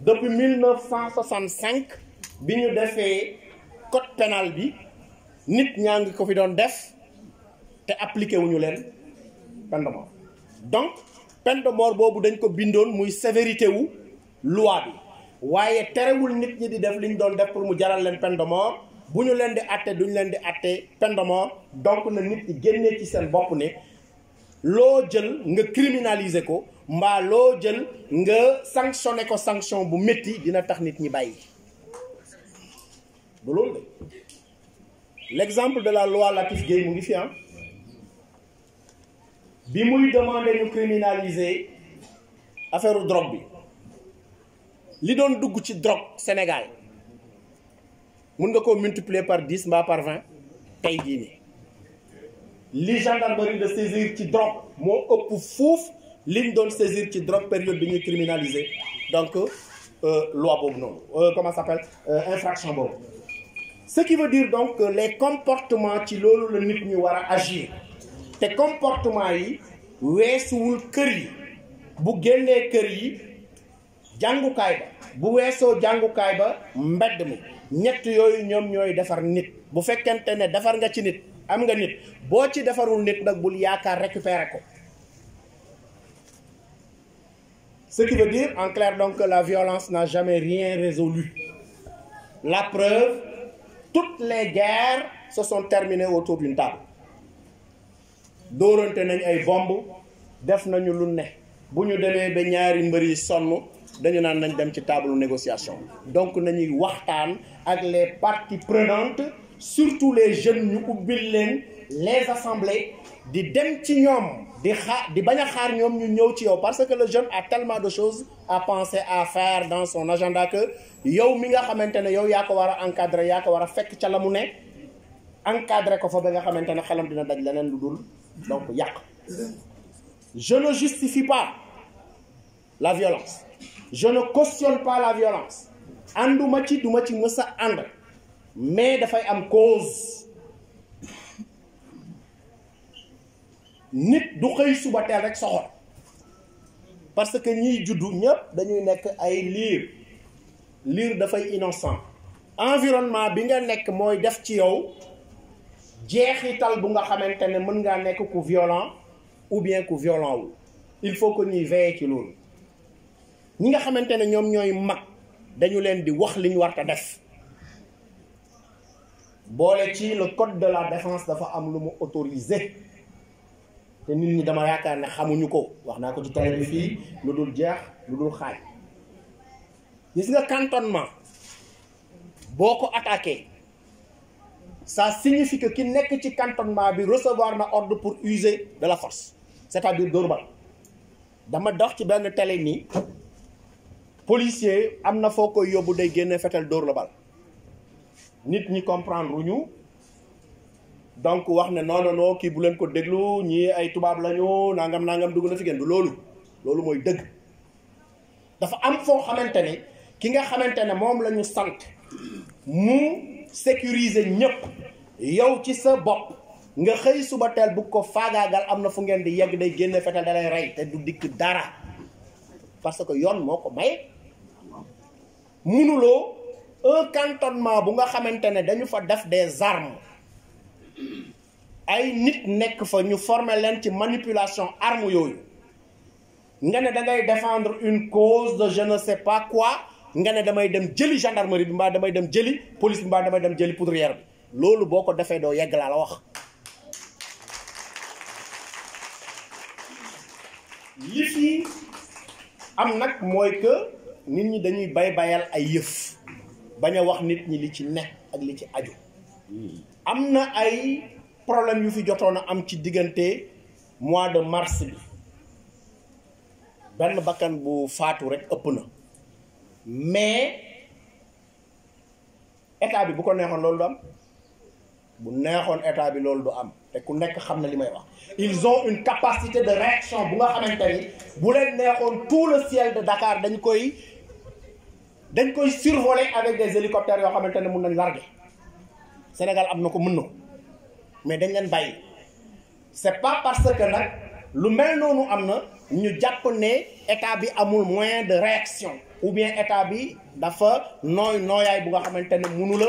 depuis 1965 bi ñu defee code pénal bi nit ñaa ngi ko fi doon def te appliqué wuñu leen peine de mort donc peine de mort boobu dañ ko bindoon muy sévérité wu loi bi waaye terewul nit ñi di def li ñu doon def pour mu jaral leen peine de mort bu ñu leen di atte duñu leen di atte peine de mort donc na nit ñi génnee ci seen bopp ne loo jël nga criminaliser ko mbaa loo jël nga sanctionné ko sanction bu métti dina tax nit ñi bàyyi bu loolu de l'exemple de la loi Latif Gueye mu ngi fi am bi muy demander ñu criminaliser affaire drogue bi li doon dugg ci drogue Sénégal mun nga koo multiplier par 10 mbaa par 20 tey jii nii li gendarmerie de saisir ci drogue moo ëpp fuuf liñ doon saisir ci drogue période bi ñuy criminaliser donc loi boobu noonu comment ça s'appelle infraction boobu. Ce qui veut dire donc que les comportements ci loolu la nit ñi war a agir te comportement yi weesuwul kër yi bu génnee kër yi jàngukaay ba bu weesoo jàngukaay ba mbedd mi ñett yooyu ñoom ñooy defar nit. bu fekkente ne defar nga ci nit am nga nit boo ci defarul nit nag bul yaakaar récupérer ko. Ce qui veut dire en clair donc que la violence n'a jamais rien résolu. La preuve, toutes les guerres se sont terminées autour d'une table. dóorante nañ ay bomb def nañu lu ne bu ñu demee ba ñaari mbër yi sonn dañu naan nañ dem ci table négociation. Donc nañuy waxtaan ak les parties prenantes surtout les jeunes ñu ubbil leen les assemblées di dem ci ñoom di bañ a xaar ñoom ñu ñëw ci yow parce que le jeune a tellement de choses à penser à faire dans son agenda que yow mi nga xamante ne yow yaa ko war a encadrer yaa ko war a fekk ca la mu ne encadrer ko fa ba nga xamante ne xelam dina daj leneen lu dul donc yàq. Je ne justifie pas la violence, je ne cautionne pas la violence ànduma ci duma ci mës a ànd mais dafay am cause. nit du xëy suba teel rek soxor parce que ñiy juddu ñëpp dañuy nekk ay liir dafay innocent. Environnement bi nga nekk mooy def ci yow jeexital bu nga xamante ne mën ngaa nekk ku violent ou bien ku violent wul. Il faut que ñuy veiller ci loolu. ñi nga xamante ne ñoom ñooy mag dañu leen di wax li ñu war a def boole ci le code de la défense dafa am lu mu autorisé. te nit ñi dama yaakaar ne xamuñu ko wax naa ko ci télé bi fii lu dul jeex lu dul xaaj. gis nga cantonnement boo ko attaqué ça signifie que ki nekk ci cantonnement bi recevoir na ordre pour user de la force c'est-à-dire dóor bal. dama dox ci benn télé nii policier am na foo koy yóbbu day génne fetal dóor la bal nit ñi comprendre ruñu donc wax ne non kii bu leen ko déglu ñii ay tubaab lañu nangam dugg na fi gën du loolu mooy dëgg. dafa am foo xamante ne ki nga xamante ne moom la ñu sant mu sécuriser ñëpp yow ci sa bopp nga xëy suba teel bu ko faagaagal am na fu ngeen di yegg day génne fetal da lay rey te du dikk dara parce que yoon moo ko may. munuloo un cantonnement bu nga xamante ne dañu fa def des armes. ay nit nekk fa ñu former leen ci manipulation arme yooyu nga ne da ngay défendre une cause de je ne sais pas quoi nga ne damay dem jëli gendarmerie bi mbaa damay dem jëli police bi mbaa damay dem jëli poudrière bi loolu boo ko defee doo yegg laa la wax. li fi am nag mooy que nit ñi dañuy bayal ay yëf bañ a wax nit ñi li ci ne ak li ci aju. am na ay problème yu fi jotoon a am ci diggante mois de mars bi benn bakkan bu faatu rek ëpp na mais état bi bu ko neexoon loolu du am bu neexoon état bi loolu du am te ku nekk xam na li may wax. Ils ont une capacité de réaction bu nga xamante ni bu leen neexoon tout le ciel de Dakar dañ koy survoler avec des hélicoptères yoo xamante ne mun nañ larguer. Sénégal am na ko mën na ko mais dañ leen bàyyi c'est pas parce que nag lu mel noonu am na ñu jàpp ne état bi amul moyen de réaction ou bien état bi dafa nooyaay bu nga xamante ne mënu la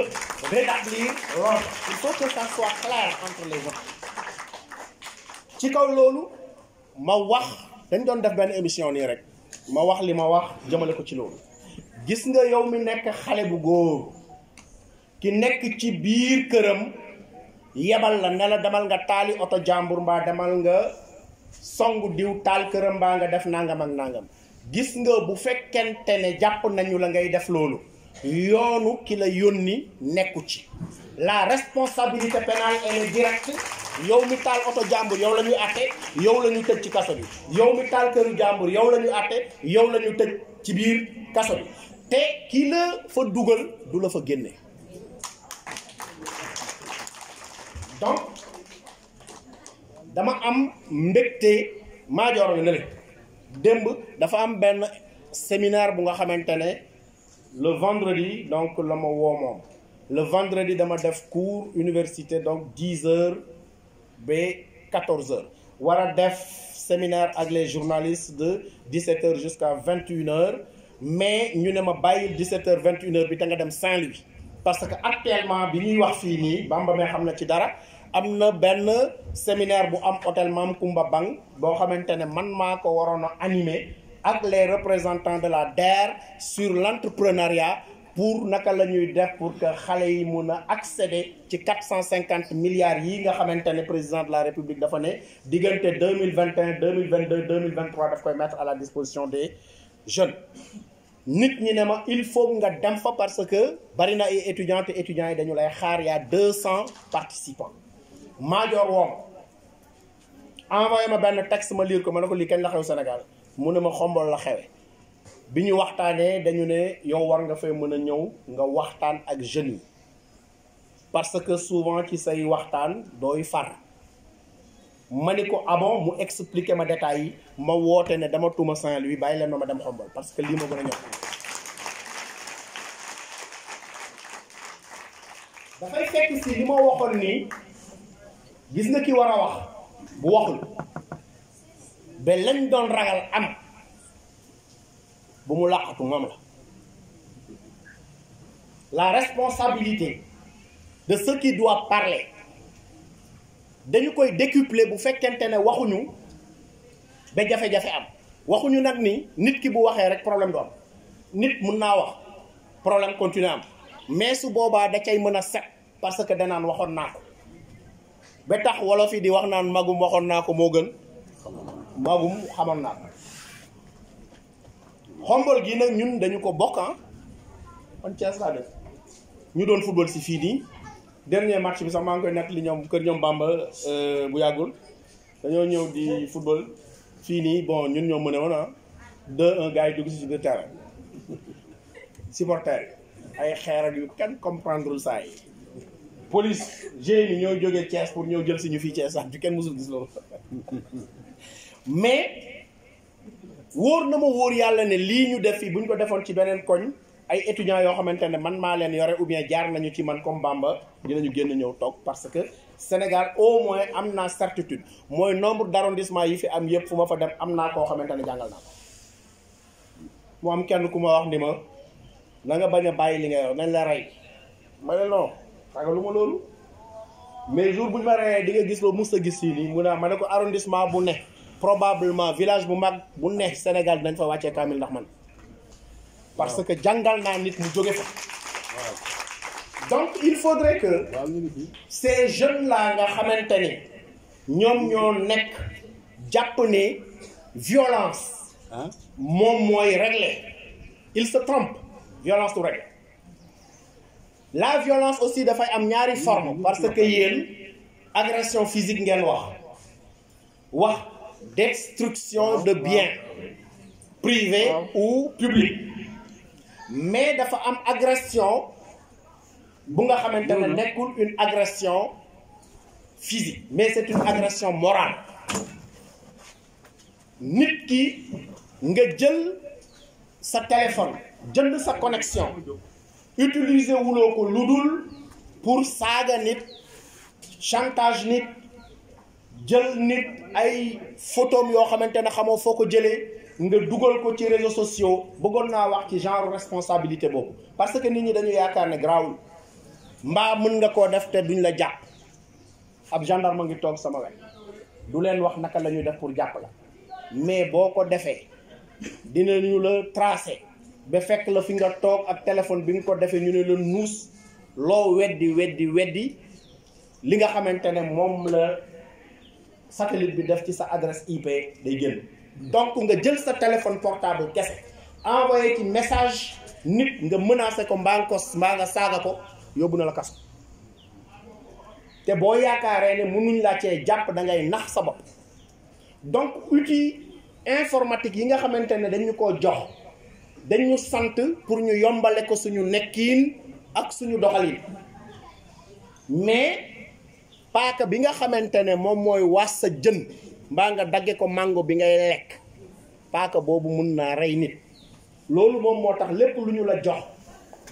rétablir l'ordre. Il faut que ça soit clair entre les gens. ci kaw loolu ma wax dañ doon def benn émission nii rek ma wax li ma wax jëmale ko ci loolu. gis nga yow mi nekk xale bu góor ki nekk ci biir këram yebal la ne la demal nga taali oto jàmbur mbaa demal nga songu diw taal këram mbaa nga def nangam ak nangam gis nga bu fekkente ne jàpp nañu la ngay def loolu yoonu ki la yónni nekku ci. La responsabilité pénale elle est directe yow mi taal oto jàmbur yow la ñuy àtte yow la ñu tëj ci kaso bi yow mi taal këru jàmbur yow la ñuy àtte yow la ñu tëj ci biir kaso bi te ki la fa dugal du la fa génne. donc dama am mbégte maajoor la ne démb dafa am benn séminaire bu nga xamante ne le vendredi donc la ma woo moom le vendredi dama def cours université donc 10h ba 14h war a def séminaire ak les journalistes de 17h jusqu'à 21h mais ñu ne ma bàyyil 17h 21h bi te nga dem Saint-Louis parce que actuellement bi ñuy wax fii nii Bamba mee xam na ci dara am na benn séminaire bu am hôtel Mame Koumba Bang boo xamante ne man maa ko waroon a animer ak les représentants de la DER sur l'entrepreneuriat pour naka la ñuy def pour que xale yi mun a accéder ci 450 milliards yi nga xamante ne président de la République dafa ne diggante 2021 2022 2023 daf koy mettre à la disposition des jeunes. nit ñi ne ma il faut nga dem fa parce que bari na ay étudiants te étudiants yi dañu lay xaar y a 200 participants. Maajoor woom envoyé ma benn texte ma lire ko ma ne ko lii kañ la xew Sénégal mu ne ma Xombol la xewe bi ñu waxtaanee dañu ne yow war nga fay mën a ñëw nga waxtaan ak jeunes yi parce que souvent ci say waxtaan dooy far ma ni ko abon mu expliquer ma détails yi ma woote ne dama tuuma Saint-Louis bàyyi leen ma dem Xombol parce que lii ma gën a ñor dafay fekk si li ma waxoon nii gis nga ki war a wax bu waxul ba lañ doon ragal am bu mu làqatu moom la responsabilité de ceux qui doivent parler dañu koy décupler bu fekkente ne waxuñu ba jafe-jafe am waxuñu nag ni nit ki bu waxee rek problème du am nit mun naa wax problème continue am mais su boobaa da cay mën a set parce que danaan waxoon naa ko ba tax wolof yi di wax naan magum waxoon naa ko moo gën magum xamoon naa ko Xombol gi nag ñun dañu ko bokk man Thiès laa def ñu doon football si fii nii dernier match bi sax maa ngi koy nekk li ñoom kër ñoom Bamba bu yàggul dañoo ñëw di football fii nii bon ñun ñoo mën a woon 2-1 gars yi dugg si biir terrain supporter ay xeer ak yu kenn comprendrewul saa yi police GMI ñoo jógee Thiès pour ñëw jël si ñu fii Thiès sax ju kenn mësul gis loolu mais wóor na ma wóor yàlla ne lii ñu def fii bu ñu ko defoon ci beneen koñ ay étudiants yoo xamante ne man maa leen yore ou bien jaar nañu ci man comme Bamba dinañu génn ñëw toog parce que Sénégal au moins am naa certitude mooy nombre d'arrondissement yi fi am yëpp fu ma fa dem am naa koo xamante ne jàngal naa ko mu am kenn ku ma wax ni ma na nga bañ a bàyyi li nga yor nañ la rey ma ne non ragalu ma loolu mais jour bu ñu ma reyee di nga gis loo mus a gis fii nii mu ne ma ne ko arrondissement bu ne probablement village bu mag bu ne Sénégal dañ fa wàccee kaamil ndax man parce que jàngal naa nit mu jóge fa donc il faudrait que ces jeunes là nga xamante ne ñoom ñoo nekk jàpp ne violence moom mooy régler il se trompe violence du régler la violence aussi dafay am ñaari forme parce que yéen agression physique ngeen wax destruction de biens privés ou publics mais dafa am agression bu nga xamante ne nekkul une agression physique mais c'est une agression morale nit ki nga jël sa téléphone jënd sa connexion utiliser wuloo ko lu dul pour saaga nit chantage nit jël nit ay photom yoo xamante ne xamoo foo ko jëlee nga dugal ko ci réseaux sociaux bëggoon naa wax ci genre responsabilité boobu parce que nit ñi dañu yaakaar ne grawul mbaa mën nga koo def te duñ la jàpp ab gendarme ngi toog sama wet du leen wax naka la ñuy def pour jàpp la mais boo ko defee dinañu la tracer ba fekk la fi nga toog ak téléphone bi nga ko defee ñu ne la nuus loo weddi li nga xamante ne moom la satellite bi def ci sa adresse IP day génn donc nga jël sa téléphone portable kese envoyé ci message nit nga menacé ko mbaa nga saaga ko yóbbu na la kaso te boo yaakaaree ne mënuñ la cee jàpp da ngay nax sa bopp donc outil informatique yi nga xamante ne dañu ko jox dañu sant pour ñu yombale ko suñu nekkiin ak suñu doxalin mais paaka bi nga xamante ne moom mooy was sa jën mbaa nga dagge ko mango bi ngay lekk paaka boobu mun naa rey nit loolu moom moo tax lépp lu ñu la jox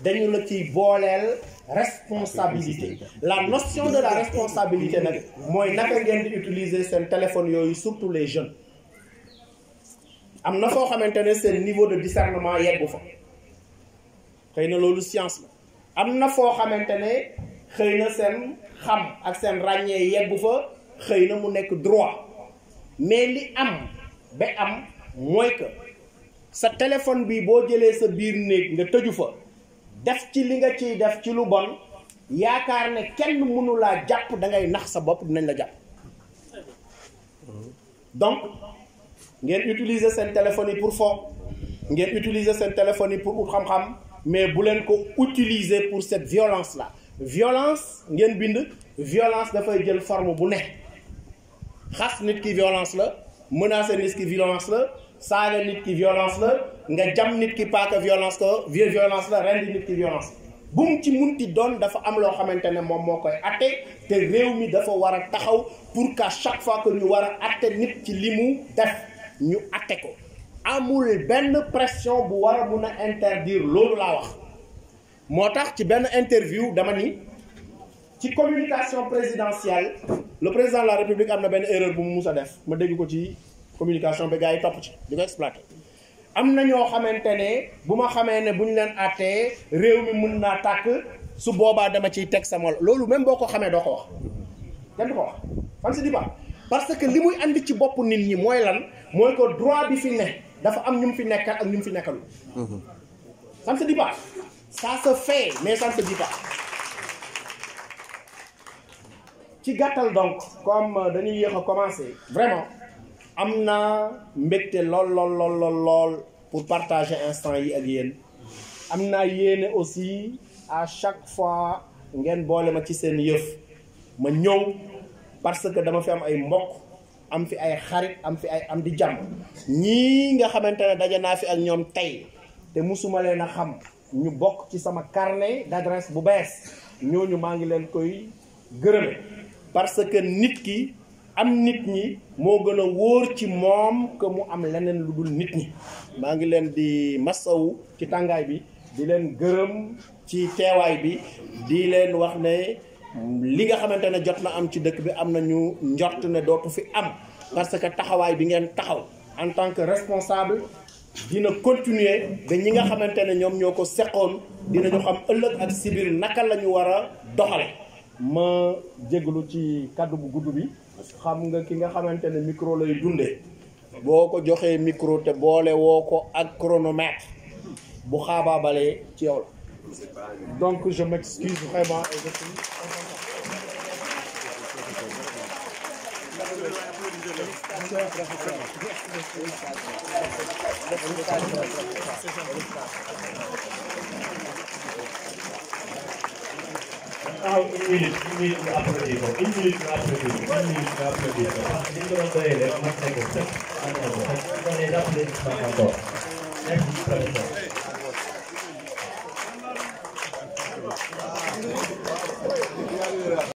dañu la ciy booleel responsabilité la notion de la responsabilité nag mooy naka ngeen di utiliser seen téléphone yooyu surtout les jeunes am na foo xamante ne seen niveau de discernement yeggu fa xëy na loolu science la am na foo xamante ne xëy na seen xam ak seen ràññee yeggu fa xëy na mu nekk droit mais li am ba am mooy que sa téléphone bi boo jëlee sa biir néeg nga tëju fa def ci li nga ciy def ci lu bon yaakaar ne kenn mënu laa jàpp da ngay nax sa bopp dinañ la jàpp donc ngeen utiliser seen téléphone yi pour fo ngeen utiliser seen téléphone yi pour ut xam-xam mais bu leen ko utiliser pour cette violence là violence ngeen bind violence dafay jël forme bu ne xas nit ki violence la menacer nit ki violence la saaga nit ki violence la nga jam nit ki paaka violence la rendi nit ki violence bu mu ci munti doon dafa am loo xamante ne moom moo koy atte te réew mi dafa war a taxaw pour qu'à chaque fois que ñu war a atte nit ci li mu def ñu atte ko amul benn pression bu war a mun a interdire loolu laa wax moo tax ci benn interview dama ni ci communication présidentielle le président de la république am na benn erreur bu mu mus a def ma dégg ko ci communication ba gars yi topp ci di ko exploité am na ñoo xamante ne bu ma xamee ne bu ñu leen àttee réew mi mun naa tàkk su boobaa dama ciy teg sama loolu même boo ko xamee doo ko wax kenn du ko wax fan si di ba parce que li muy andi ci bopp nit ñi mooy lan mooy que droit bi fi ne dafa am ñu mu fi nekkal ak ñu mu fi nekkalu ça ne se dit pas ça se fait mais ça ne se dit pas ci gàttal donc comme dañuy yéex a commencer vraiment am na mbégte lool pour partager instant yi ak yéen am naa yéene aussi à chaque fois ngeen boole ma ci seen yëf ma ñëw parce que dama fi am ay mbokk am fi ay xarit am fi ay am di jàmm ñii nga xamante ne daje naa fi ak ñoom tey te musuma leen a xam ñu bokk ci sama carnet d'adresse bu bees ñooñu maa ngi leen koy gërëme parce que nit ki am nit ñi moo gën a wóor ci moom que mu am leneen lu dul nit ñi maa ngi leen di masawu ci tàngaay bi di leen gërëm ci teewaay bi di leen wax ne li nga xamante ne jot na am ci dëkk bi am na ñu njort ne dootu fi am parce que taxawaay bi ngeen taxaw en tant que responsable dina continuer ba ñi nga xamante ne ñoom ñoo ko seqoon dinañu xam ëllëg ak si biir naka la ñu war a doxale ma jégalu ci kàddu bu gudd bi xam nga ki nga xamante ne micro lay dundee boo ko joxee micro te boole woo ko ak chronomètre bu xaabaabalee ci yow la donc je m'excuse vraiment et je suis waaw une minute ñu applaudir ko une minute ñu applaudir ko parce que li ñu doon doyee rek mat na ko sëkk am na ko on est applaudissements encore merci président